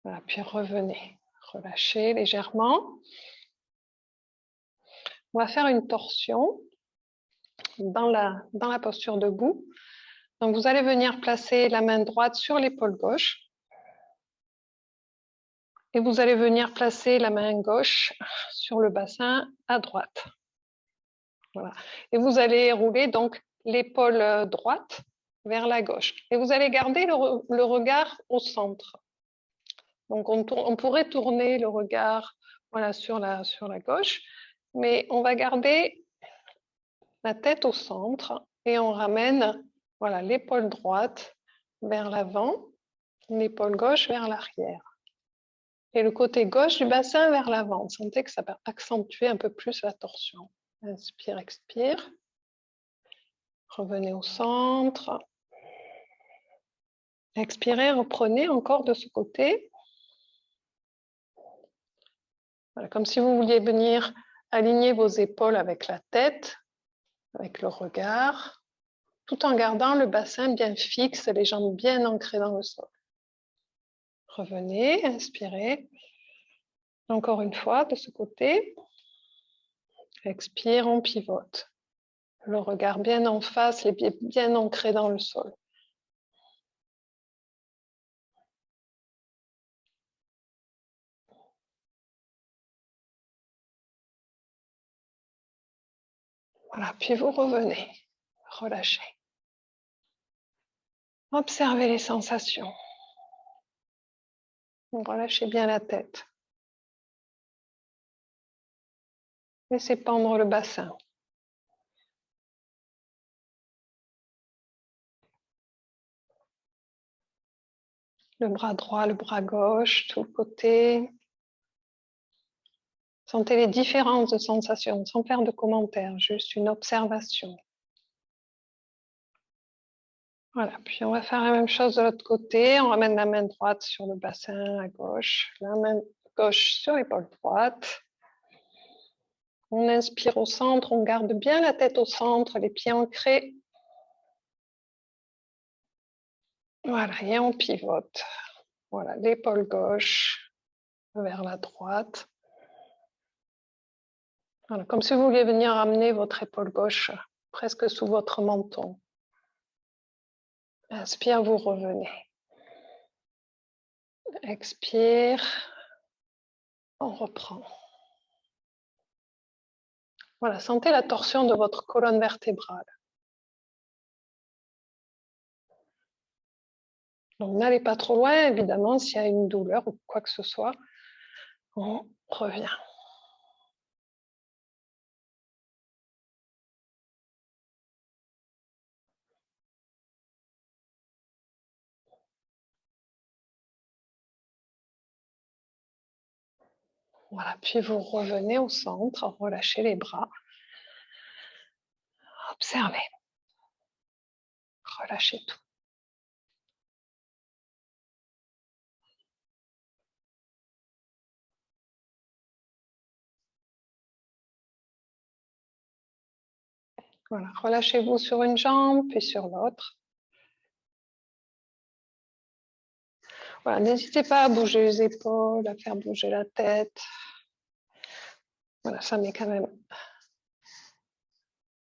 Voilà, puis revenez, relâchez légèrement. On va faire une torsion dans la posture debout. Donc, vous allez venir placer la main droite sur l'épaule gauche. Et vous allez venir placer la main gauche sur le bassin à droite. Voilà. Et vous allez rouler donc l'épaule droite vers la gauche. Et vous allez garder le regard au centre. Donc, on pourrait tourner le regard voilà, sur la gauche, mais on va garder la tête au centre et on ramène voilà, l'épaule droite vers l'avant, l'épaule gauche vers l'arrière. Et le côté gauche du bassin vers l'avant. Sentez que ça va accentuer un peu plus la torsion. Inspire, expire. Revenez au centre. Expirez, reprenez encore de ce côté. Voilà, comme si vous vouliez venir aligner vos épaules avec la tête, avec le regard, tout en gardant le bassin bien fixe, les jambes bien ancrées dans le sol. Revenez, inspirez. Encore une fois, de ce côté. Expire, on pivote. Le regard bien en face, les pieds bien ancrés dans le sol. Voilà, puis vous revenez. Relâchez. Observez les sensations. Relâchez bien la tête. Laissez pendre le bassin. Le bras droit, le bras gauche, tout le côté. Sentez les différences de sensations sans faire de commentaires, juste une observation. Voilà, puis on va faire la même chose de l'autre côté. On ramène la main droite sur le bassin à gauche, la main gauche sur l'épaule droite. On inspire au centre, on garde bien la tête au centre, les pieds ancrés. Voilà, et on pivote. Voilà, l'épaule gauche vers la droite. Voilà, comme si vous vouliez venir amener votre épaule gauche presque sous votre menton. Inspire, vous revenez. Expire, on reprend. Voilà, sentez la torsion de votre colonne vertébrale. Donc n'allez pas trop loin, évidemment, s'il y a une douleur ou quoi que ce soit, on revient. Voilà, puis vous revenez au centre, relâchez les bras. Observez. Relâchez tout. Voilà, relâchez-vous sur une jambe, puis sur l'autre. Voilà, n'hésitez pas à bouger les épaules, à faire bouger la tête. Voilà, ça met quand même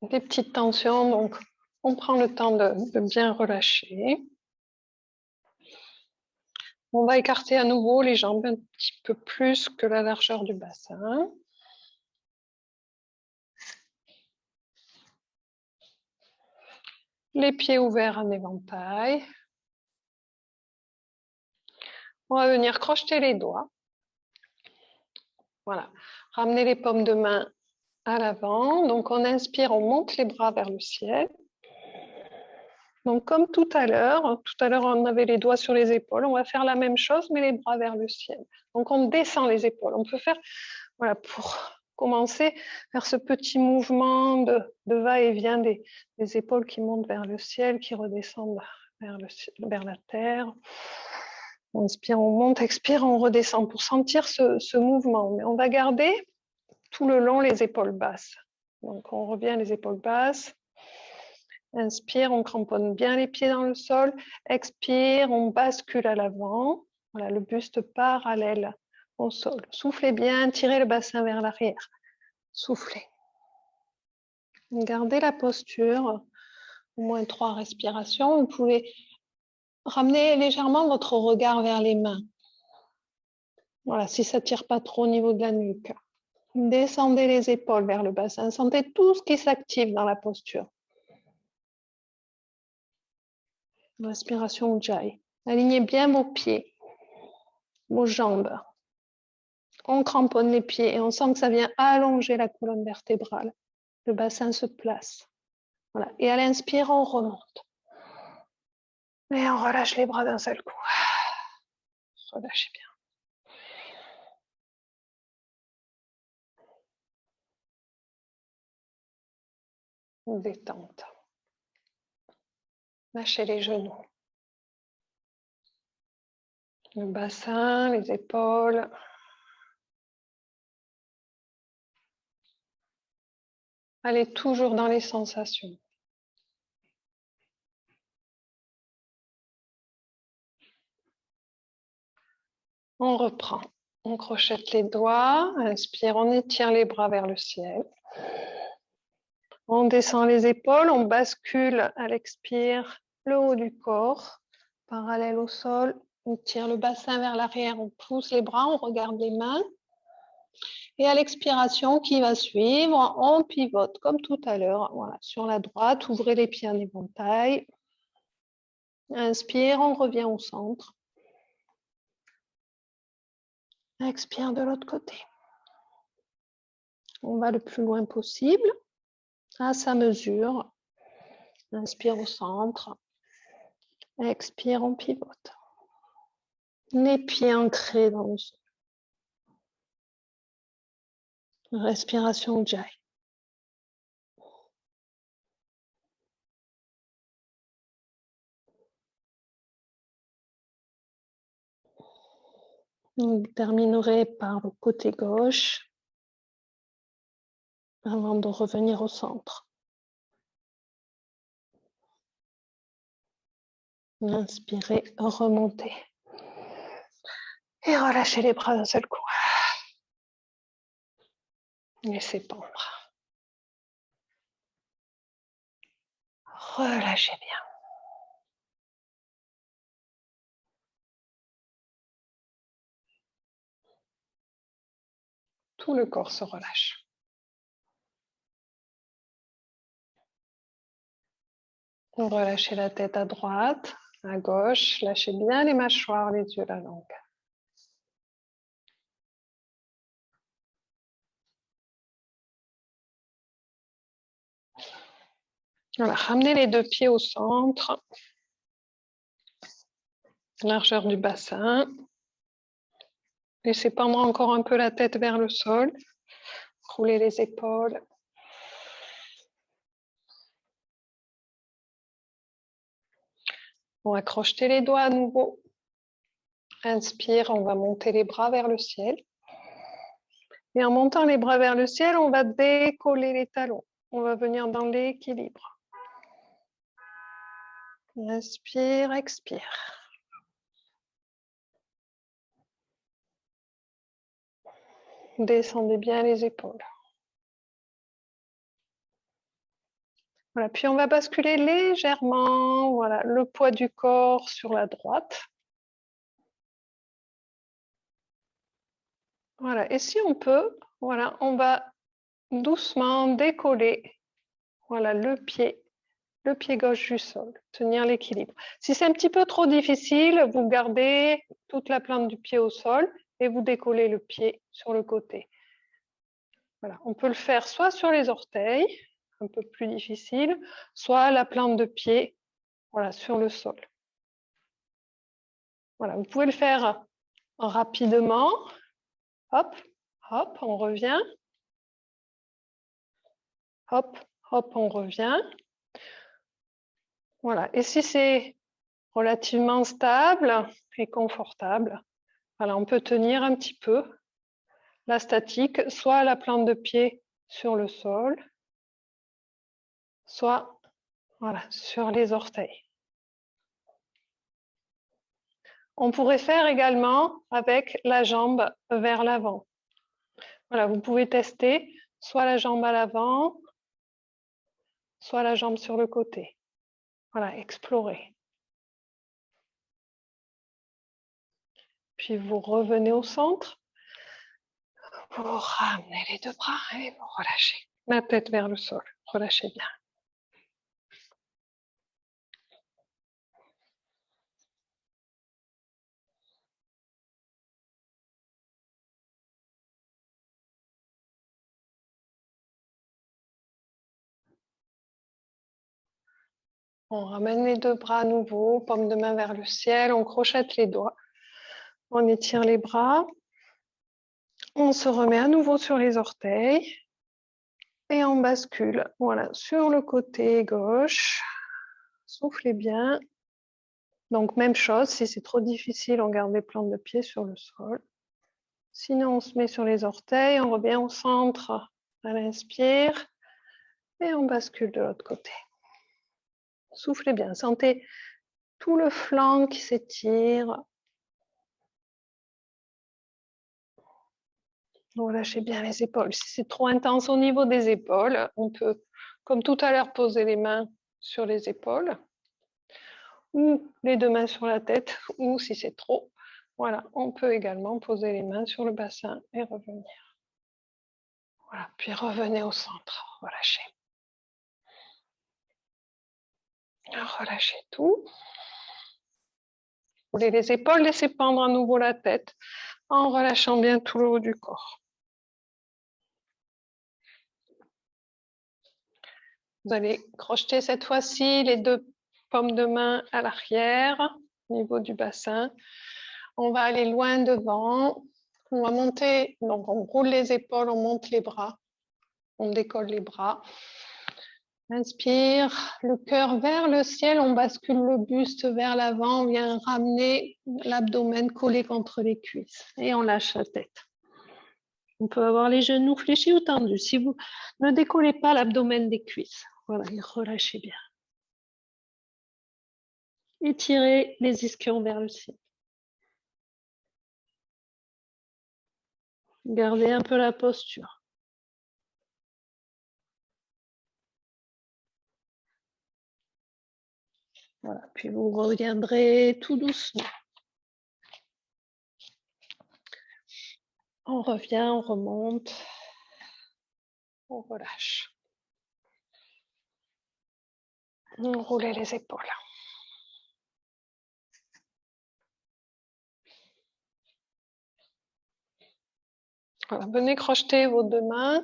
des petites tensions, donc on prend le temps de bien relâcher. On va écarter à nouveau les jambes un petit peu plus que la largeur du bassin. Les pieds ouverts en éventail. On va venir crocheter les doigts. Voilà, ramener les paumes de main à l'avant. Donc on inspire, on monte les bras vers le ciel. Donc comme tout à l'heure on avait les doigts sur les épaules, on va faire la même chose mais les bras vers le ciel. Donc on descend les épaules. On peut faire, voilà, pour commencer, faire ce petit mouvement de va-et-vient des épaules qui montent vers le ciel, qui redescendent vers la terre. On inspire, on monte, expire, on redescend pour sentir ce mouvement. Mais on va garder tout le long les épaules basses. Donc on revient les épaules basses. Inspire, on cramponne bien les pieds dans le sol. Expire, on bascule à l'avant. Voilà, le buste parallèle au sol. Soufflez bien, tirez le bassin vers l'arrière. Soufflez. Gardez la posture, au moins 3 respirations. Vous pouvez ramener légèrement votre regard vers les mains. Voilà, si ça ne tire pas trop au niveau de la nuque. Descendez les épaules vers le bassin. Sentez tout ce qui s'active dans la posture. Respiration Ujjayi. Alignez bien vos pieds, vos jambes. On cramponne les pieds et on sent que ça vient allonger la colonne vertébrale. Le bassin se place. Voilà. Et à l'inspire, on remonte. Et on relâche les bras d'un seul coup. Relâchez bien. Détente. Lâchez les genoux. Le bassin, les épaules. Allez toujours dans les sensations. On reprend. On crochette les doigts. Inspire, on étire les bras vers le ciel. On descend les épaules, on bascule à l'expire le haut du corps, parallèle au sol. On tire le bassin vers l'arrière, on pousse les bras, on regarde les mains. Et à l'expiration qui va suivre, on pivote comme tout à l'heure. Voilà, sur la droite, ouvrez les pieds en éventail. Inspire, on revient au centre. Expire de l'autre côté. On va le plus loin possible, à sa mesure. Inspire au centre. Expire, on pivote. Les pieds ancrés dans le sol. Respiration Ujjayi. Vous terminerez par le côté gauche avant de revenir au centre. Inspirez, remontez. Et relâchez les bras d'un seul coup. Laissez pendre. Relâchez bien. Tout le corps se relâche. Relâchez la tête à droite, à gauche. Lâchez bien les mâchoires, les yeux, la langue. Voilà, ramenez les deux pieds au centre. Largeur du bassin. Laissez pendre encore un peu la tête vers le sol. Roulez les épaules. On va crocheter les doigts à nouveau. Inspire, on va monter les bras vers le ciel. Et en montant les bras vers le ciel, on va décoller les talons. On va venir dans l'équilibre. Inspire, expire. Descendez bien les épaules. Voilà, puis on va basculer légèrement, voilà, le poids du corps sur la droite. Voilà, et si on peut, voilà, on va doucement décoller, voilà, le pied gauche du sol, tenir l'équilibre. Si c'est un petit peu trop difficile, vous gardez toute la plante du pied au sol et vous décollez le pied sur le côté. Voilà, on peut le faire soit sur les orteils, un peu plus difficile, soit la plante de pied, voilà, sur le sol. Voilà, vous pouvez le faire rapidement. Hop, hop, on revient. Hop, hop, on revient. Voilà, et si c'est relativement stable et confortable, voilà, on peut tenir un petit peu la statique, soit la plante de pied sur le sol, soit voilà, sur les orteils. On pourrait faire également avec la jambe vers l'avant. Voilà, vous pouvez tester soit la jambe à l'avant, soit la jambe sur le côté. Voilà, explorez. Puis vous revenez au centre. Vous ramenez les deux bras et vous relâchez. La tête vers le sol. Relâchez bien. On ramène les deux bras à nouveau, paume de main vers le ciel, on crochette les doigts, on étire les bras, on se remet à nouveau sur les orteils et on bascule, voilà, sur le côté gauche. Soufflez bien. Donc même chose, si c'est trop difficile, on garde les plantes de pied sur le sol. Sinon, on se met sur les orteils, on revient au centre à l'inspire et on bascule de l'autre côté. Soufflez bien, sentez tout le flanc qui s'étire. Relâchez bien les épaules. Si c'est trop intense au niveau des épaules, on peut, comme tout à l'heure, poser les mains sur les épaules ou les deux mains sur la tête, ou si c'est trop, voilà, on peut également poser les mains sur le bassin et revenir. Voilà, puis revenez au centre, relâchez. Relâchez tout. Roulez les épaules, laissez pendre à nouveau la tête en relâchant bien tout le haut du corps. Vous allez crocheter cette fois-ci les deux paumes de main à l'arrière, au niveau du bassin. On va aller loin devant. On va monter, donc on roule les épaules, on monte les bras, on décolle les bras. Inspire, le cœur vers le ciel, on bascule le buste vers l'avant, on vient ramener l'abdomen collé contre les cuisses et on lâche la tête. On peut avoir les genoux fléchis ou tendus. Si vous ne décollez pas l'abdomen des cuisses, voilà, et relâchez bien. Étirez les ischions vers le ciel. Gardez un peu la posture. Voilà, puis vous reviendrez tout doucement. On revient, on remonte, on relâche. On roule les épaules. Voilà, venez crocheter vos deux mains.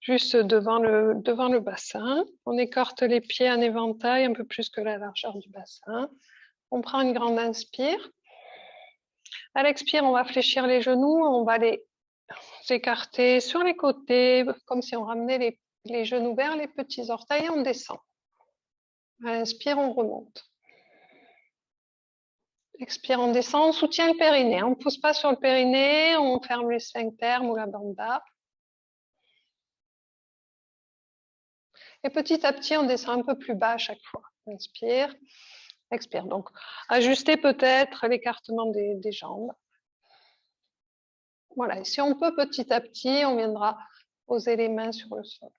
Juste devant le bassin. On écarte les pieds en éventail, un peu plus que la largeur du bassin. On prend une grande inspire. À l'expire, on va fléchir les genoux, on va les écarter sur les côtés, comme si on ramenait les genoux vers les petits orteils et on descend. À l'inspire, on remonte. Expire, on descend, on soutient le périnée. On ne pousse pas sur le périnée, on ferme les sphincters ou la banda. Et petit à petit, on descend un peu plus bas à chaque fois. Inspire, expire. Donc, ajustez peut-être l'écartement des jambes. Voilà, et si on peut petit à petit, on viendra poser les mains sur le sol.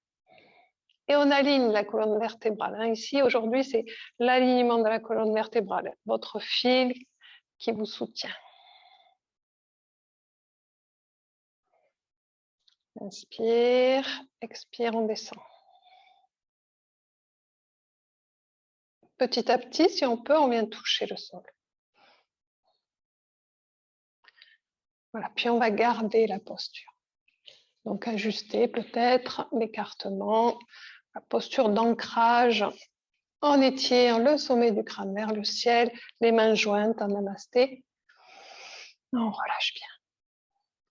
Et on aligne la colonne vertébrale. Ici, aujourd'hui, c'est l'alignement de la colonne vertébrale, votre fil qui vous soutient. Inspire, expire, on descend. Petit à petit, si on peut, on vient toucher le sol. Voilà, puis on va garder la posture. Donc ajuster peut-être l'écartement, la posture d'ancrage en étirant le sommet du crâne vers le ciel, les mains jointes en namasté. On relâche bien.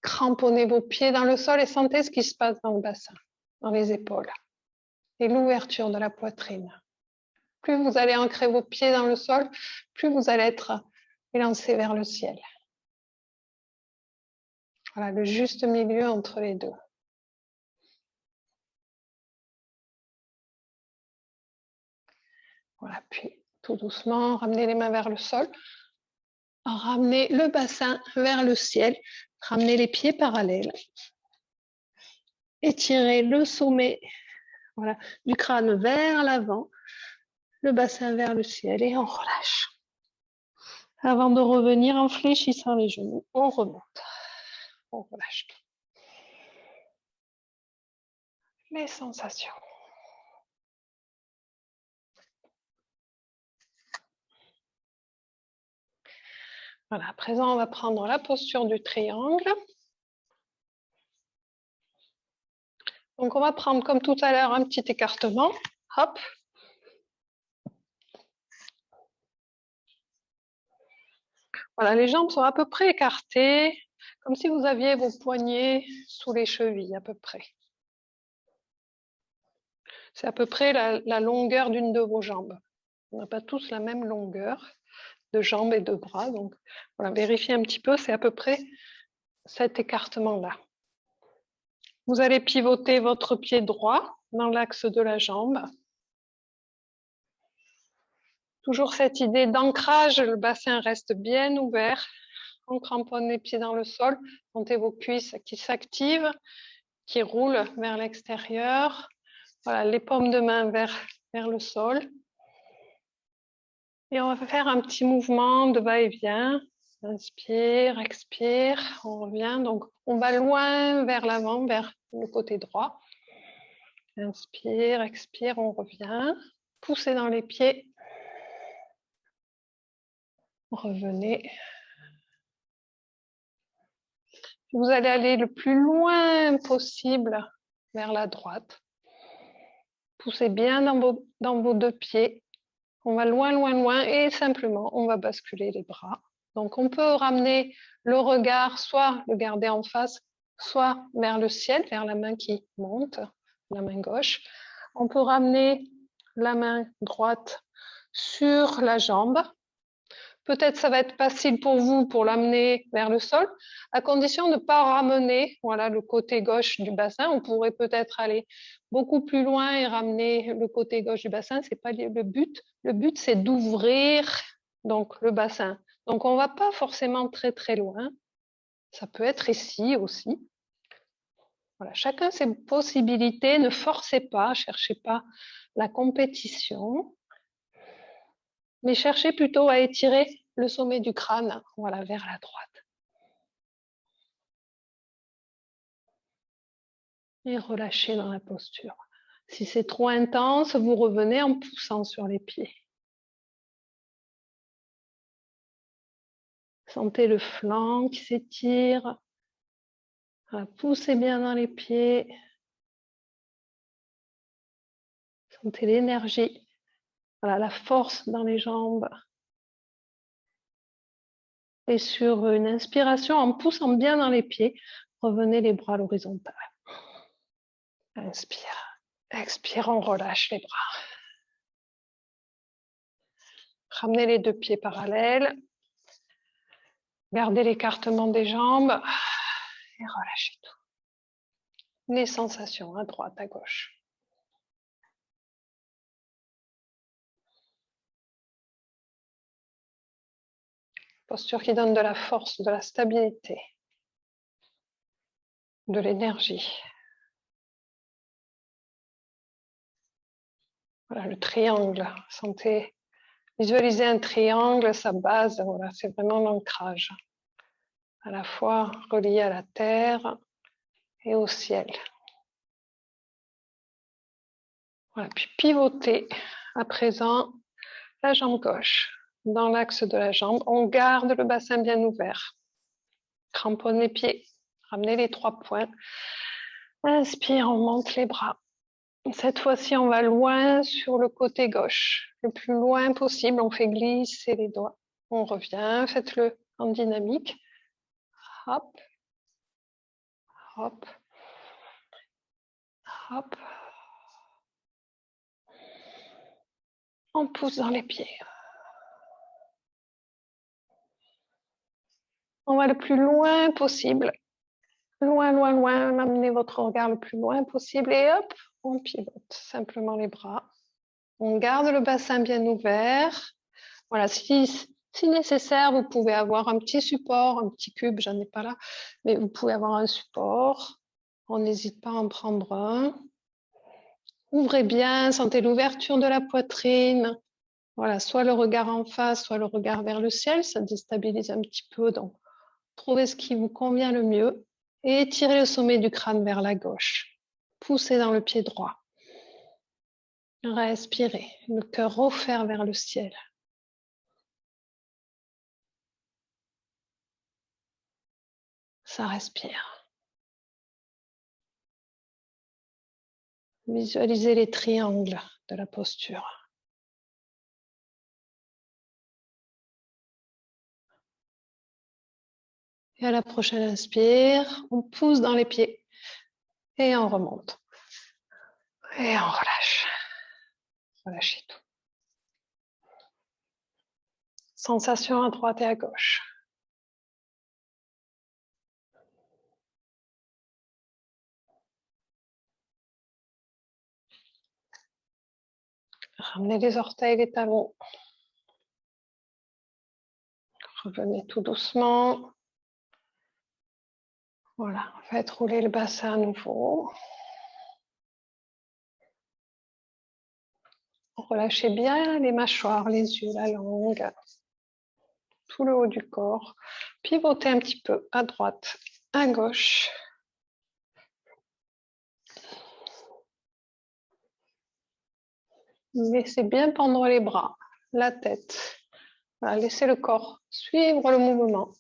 Cramponnez vos pieds dans le sol et sentez ce qui se passe dans le bassin, dans les épaules et l'ouverture de la poitrine. Plus vous allez ancrer vos pieds dans le sol, plus vous allez être élancé vers le ciel. Voilà, le juste milieu entre les deux. Voilà, puis tout doucement, ramenez les mains vers le sol. Ramenez le bassin vers le ciel. Ramenez les pieds parallèles. étirer le sommet, voilà, du crâne vers l'avant, le bassin vers le ciel et on relâche. Avant de revenir en fléchissant les genoux, on remonte. On relâche tout. Les sensations. Voilà, à présent, on va prendre la posture du triangle. Donc, on va prendre, comme tout à l'heure, un petit écartement. Hop. Voilà, les jambes sont à peu près écartées, comme si vous aviez vos poignets sous les chevilles, à peu près. C'est à peu près la longueur d'une de vos jambes. On n'a pas tous la même longueur de jambes et de bras. Donc, voilà, vérifiez un petit peu, c'est à peu près cet écartement-là. Vous allez pivoter votre pied droit dans l'axe de la jambe. Toujours cette idée d'ancrage, le bassin reste bien ouvert. On cramponne les pieds dans le sol. Sentez vos cuisses qui s'activent, qui roulent vers l'extérieur. Voilà, les paumes de main vers le sol. Et on va faire un petit mouvement de va-et-vient. Inspire, expire, on revient. Donc, on va loin vers l'avant, vers le côté droit. Inspire, expire, on revient. Poussez dans les pieds. Revenez. Vous allez aller le plus loin possible vers la droite. Poussez bien dans vos deux pieds. On va loin, loin, loin et simplement, on va basculer les bras. Donc, on peut ramener le regard, soit le garder en face, soit vers le ciel, vers la main qui monte, la main gauche. On peut ramener la main droite sur la jambe. Peut-être ça va être facile pour vous pour l'amener vers le sol, à condition de ne pas ramener le côté gauche du bassin. On pourrait peut-être aller beaucoup plus loin et ramener le côté gauche du bassin. C'est pas le but. Le but, c'est d'ouvrir donc le bassin. Donc, on ne va pas forcément très, très loin. Ça peut être ici aussi. Voilà, chacun ses possibilités. Ne forcez pas, cherchez pas la compétition. Mais cherchez plutôt à étirer le sommet du crâne, voilà, vers la droite. Et relâchez dans la posture. Si c'est trop intense, vous revenez en poussant sur les pieds. Sentez le flanc qui s'étire. Voilà, poussez bien dans les pieds. Sentez l'énergie, voilà, la force dans les jambes. Et sur une inspiration, en poussant bien dans les pieds, revenez les bras à l'horizontale. Inspire. Expire, on relâche les bras. Ramenez les deux pieds parallèles. Gardez l'écartement des jambes et relâchez tout. Les sensations à droite, à gauche. Posture qui donne de la force, de la stabilité, de l'énergie. Voilà, le triangle. Sentez, visualisez un triangle, sa base, voilà, c'est vraiment l'ancrage. À la fois relié à la terre et au ciel. Voilà, puis pivotez à présent la jambe gauche. Dans l'axe de la jambe, on garde le bassin bien ouvert. Cramponne les pieds, ramenez les 3 points. Inspire, on monte les bras. Cette fois-ci, on va loin sur le côté gauche. Le plus loin possible, on fait glisser les doigts. On revient, faites-le en dynamique. Hop, hop, hop. On pousse dans les pieds. On va le plus loin possible. Loin, loin, loin. Amenez votre regard le plus loin possible et hop, on pivote simplement les bras. On garde le bassin bien ouvert. Voilà, si nécessaire, vous pouvez avoir un petit support, un petit cube, j'en ai pas là, mais vous pouvez avoir un support. On n'hésite pas à en prendre un. Ouvrez bien, sentez l'ouverture de la poitrine. Voilà, soit le regard en face, soit le regard vers le ciel. Ça déstabilise un petit peu. Donc, trouvez ce qui vous convient le mieux. Et tirez le sommet du crâne vers la gauche. Poussez dans le pied droit. Respirez, le cœur offert vers le ciel. Ça respire. Visualisez les triangles de la posture. Et à la prochaine inspire, on pousse dans les pieds et on remonte. Et on relâche. Relâchez tout. Sensation à droite et à gauche. Ramenez les orteils, les talons. Revenez tout doucement. Voilà, faites rouler le bassin à nouveau. Relâchez bien les mâchoires, les yeux, la langue, tout le haut du corps. Pivotez un petit peu à droite, à gauche. Laissez bien pendre les bras, la tête. Voilà, laissez le corps suivre le mouvement.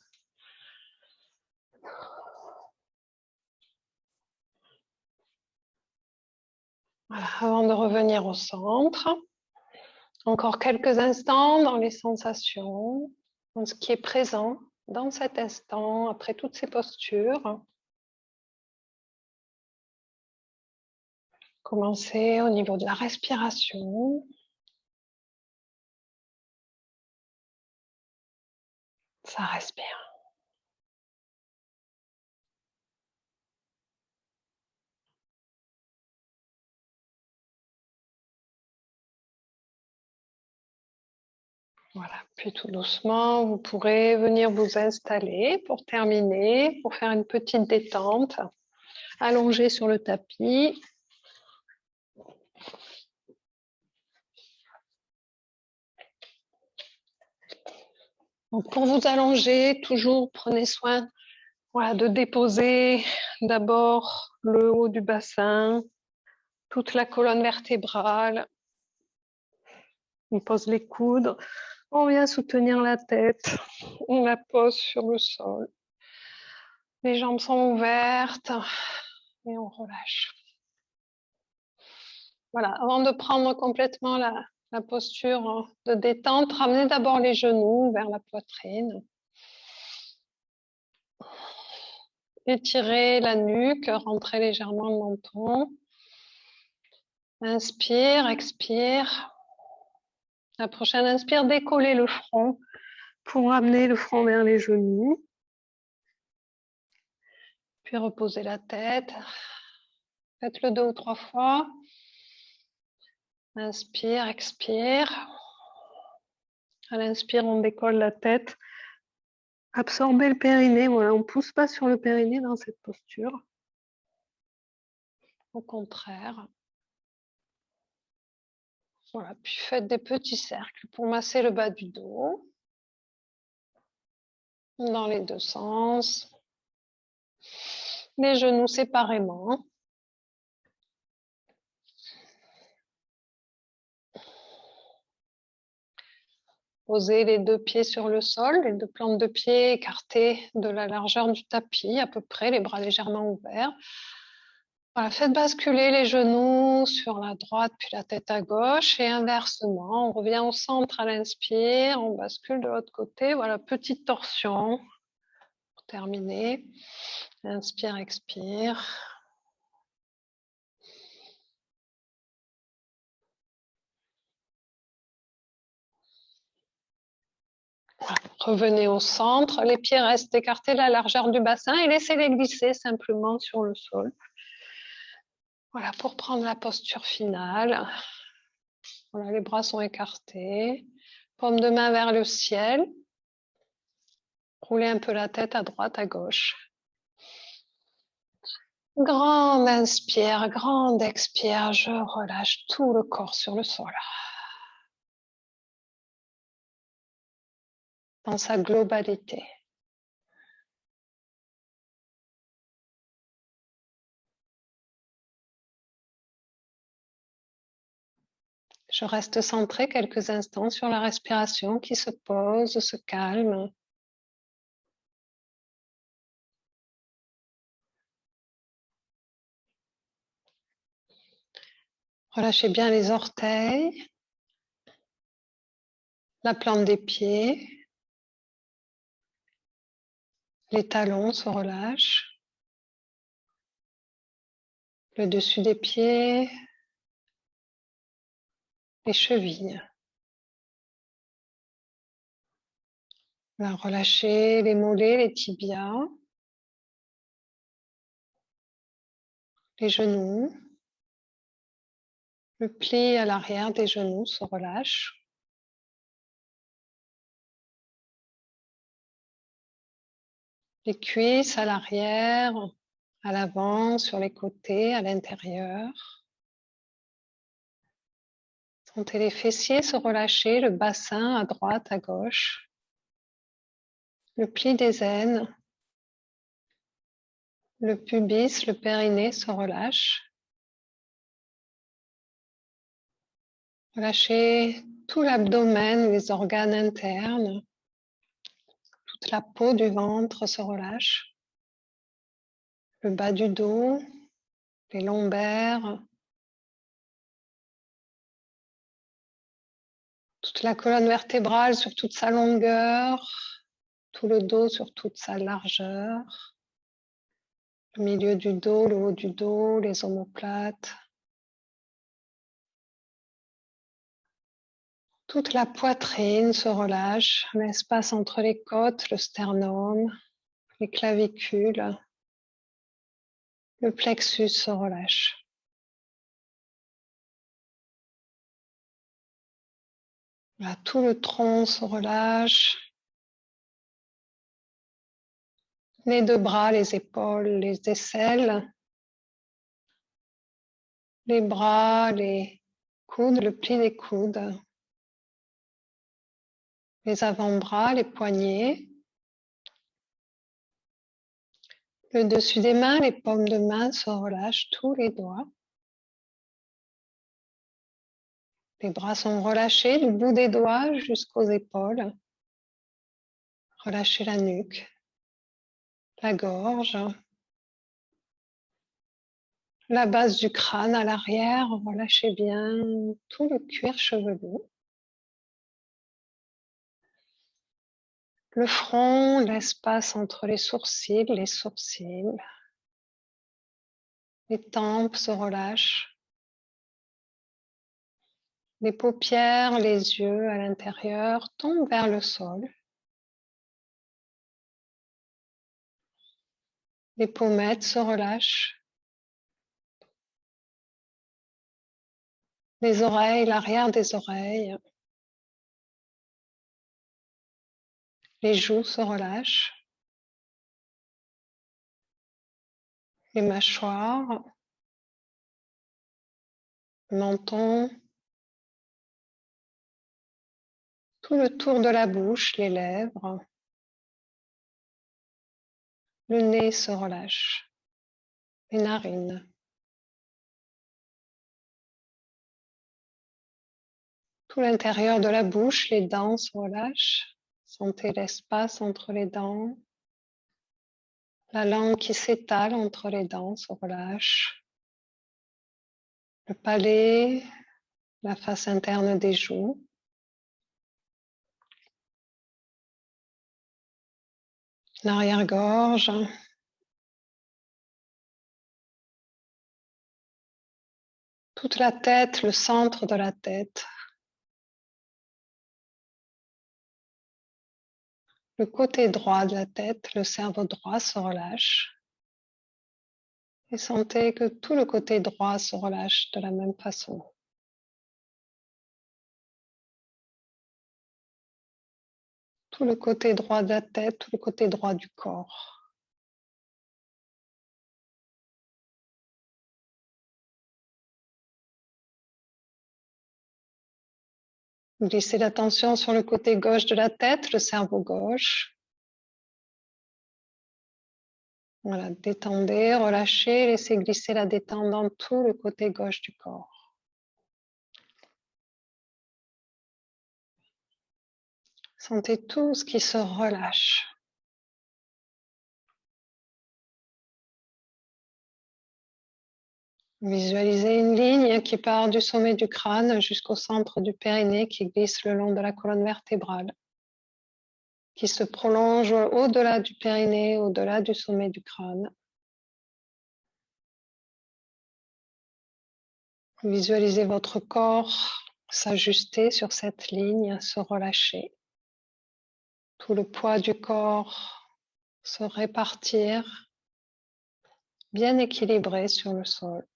Voilà, avant de revenir au centre, encore quelques instants dans les sensations, dans ce qui est présent dans cet instant, après toutes ces postures. Commencez au niveau de la respiration. Ça respire. Voilà, puis tout doucement, vous pourrez venir vous installer pour terminer, pour faire une petite détente, allongé sur le tapis. Donc pour vous allonger, toujours prenez soin de déposer d'abord le haut du bassin, toute la colonne vertébrale. On pose les coudes, on vient soutenir la tête, on la pose sur le sol. Les jambes sont ouvertes et on relâche. Voilà, avant de prendre complètement la posture de détente, ramenez d'abord les genoux vers la poitrine. Étirez la nuque, rentrez légèrement le menton. Inspire, expire. La prochaine inspire, décollez le front pour ramener le front vers les genoux. Puis reposez la tête. Faites-le 2 ou 3 fois. Inspire, expire. À l'inspire, on décolle la tête. Absorbez le périnée. Voilà, on ne pousse pas sur le périnée dans cette posture. Au contraire. Voilà, puis faites des petits cercles pour masser le bas du dos. Dans les deux sens. Les genoux séparément. Posez les 2 pieds sur le sol, les 2 plantes de pied écartées de la largeur du tapis, à peu près, les bras légèrement ouverts. Voilà, faites basculer les genoux sur la droite puis la tête à gauche et inversement. On revient au centre à l'inspire, on bascule de l'autre côté. Voilà, petite torsion pour terminer. Inspire, expire. Voilà. Revenez au centre, les pieds restent écartés de la largeur du bassin et laissez-les glisser simplement sur le sol. Voilà, pour prendre la posture finale. Voilà, les bras sont écartés. Paume de main vers le ciel. Roulez un peu la tête à droite, à gauche. Grande inspire, grande expire. Je relâche tout le corps sur le sol. Dans sa globalité. Je reste centré quelques instants sur la respiration qui se pose, se calme. Relâchez bien les orteils, la plante des pieds, les talons se relâchent, le dessus des pieds, les chevilles. Relâchez les mollets, les tibias, les genoux. Le pli à l'arrière des genoux se relâche. Les cuisses à l'arrière, à l'avant, sur les côtés, à l'intérieur. Sentez les fessiers se relâcher, le bassin à droite, à gauche. Le pli des aines. Le pubis, le périnée se relâche. Relâchez tout l'abdomen, les organes internes. Toute la peau du ventre se relâche. Le bas du dos, les lombaires. Toute la colonne vertébrale sur toute sa longueur. Tout le dos sur toute sa largeur. Le milieu du dos, le haut du dos, les omoplates. Toute la poitrine se relâche, l'espace entre les côtes, le sternum, les clavicules, le plexus se relâche. Là, tout le tronc se relâche. Les deux bras, les épaules, les aisselles, les bras, les coudes, le pli des coudes, les avant-bras, les poignets, le dessus des mains, les paumes de main se relâchent, tous les doigts. Les bras sont relâchés du bout des doigts jusqu'aux épaules. Relâchez la nuque, la gorge, la base du crâne à l'arrière. Relâchez bien tout le cuir chevelu. Le front, l'espace entre les sourcils, les tempes se relâchent, les paupières, les yeux à l'intérieur tombent vers le sol. Les pommettes se relâchent, les oreilles, l'arrière des oreilles, les joues se relâchent, les mâchoires, le menton, tout le tour de la bouche, les lèvres, le nez se relâche, les narines. Tout l'intérieur de la bouche, les dents se relâchent. Sentez l'espace entre les dents. La langue qui s'étale entre les dents se relâche. Le palais, la face interne des joues. L'arrière-gorge. Toute la tête, le centre de la tête. Le côté droit de la tête, le cerveau droit se relâche. Et sentez que tout le côté droit se relâche de la même façon. Tout le côté droit de la tête, tout le côté droit du corps. Glissez l'attention sur le côté gauche de la tête, le cerveau gauche. Voilà, détendez, relâchez, laissez glisser la détente dans tout le côté gauche du corps. Sentez tout ce qui se relâche. Visualisez une ligne qui part du sommet du crâne jusqu'au centre du périnée qui glisse le long de la colonne vertébrale, qui se prolonge au-delà du périnée, au-delà du sommet du crâne. Visualisez votre corps s'ajuster sur cette ligne, se relâcher. Tout le poids du corps se répartir, bien équilibré sur le sol.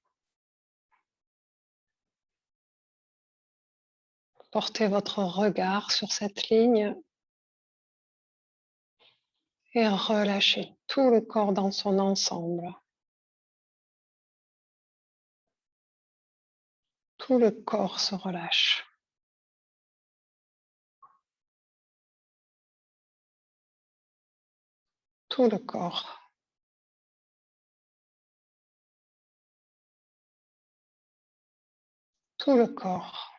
Portez votre regard sur cette ligne et relâchez tout le corps dans son ensemble. Tout le corps se relâche. Tout le corps. Tout le corps.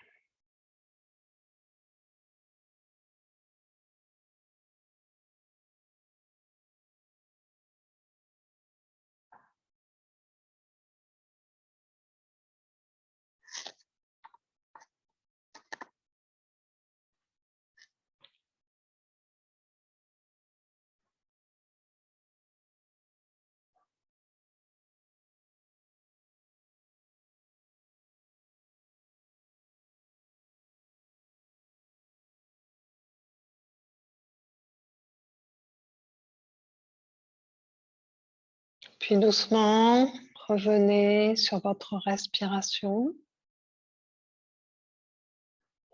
Puis doucement, revenez sur votre respiration.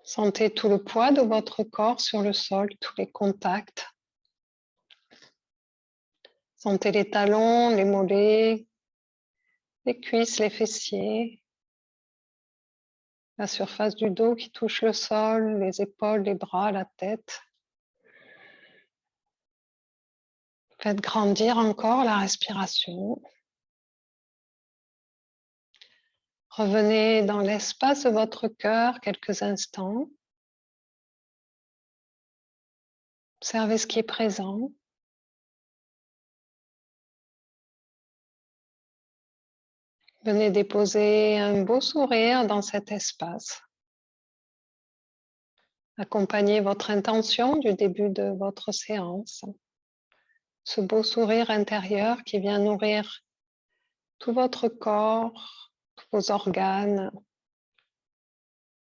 Sentez tout le poids de votre corps sur le sol, tous les contacts. Sentez les talons, les mollets, les cuisses, les fessiers, la surface du dos qui touche le sol, les épaules, les bras, la tête. Faites grandir encore la respiration. Revenez dans l'espace de votre cœur quelques instants. Observez ce qui est présent. Venez déposer un beau sourire dans cet espace. Accompagnez votre intention du début de votre séance. Ce beau sourire intérieur qui vient nourrir tout votre corps, tous vos organes,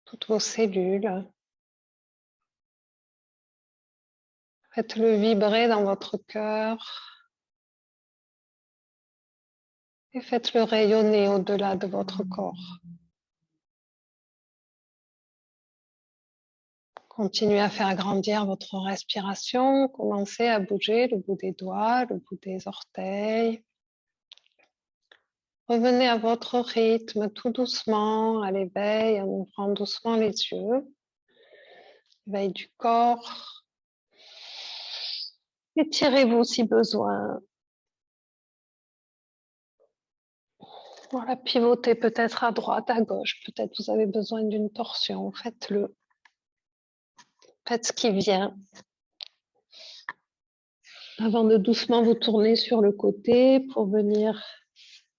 toutes vos cellules. Faites-le vibrer dans votre cœur et faites-le rayonner au-delà de votre corps. Continuez à faire grandir votre respiration. Commencez à bouger le bout des doigts, le bout des orteils. Revenez à votre rythme tout doucement à l'éveil en ouvrant doucement les yeux. Éveil du corps. Étirez-vous si besoin. Voilà, pivotez peut-être à droite, à gauche. Peut-être vous avez besoin d'une torsion. Faites-le. Faites ce qui vient. Avant de doucement vous tourner sur le côté pour venir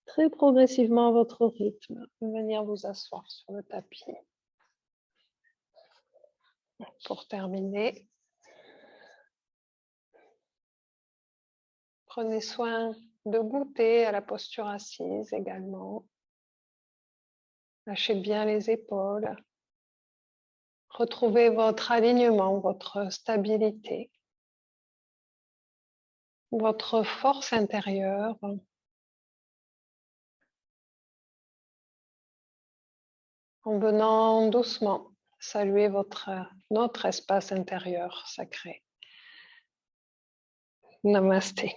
très progressivement à votre rythme, venir vous asseoir sur le tapis. Pour terminer, prenez soin de goûter à la posture assise également. Lâchez bien les épaules. Retrouvez votre alignement, votre stabilité, votre force intérieure. En venant doucement saluer notre espace intérieur sacré. Namasté.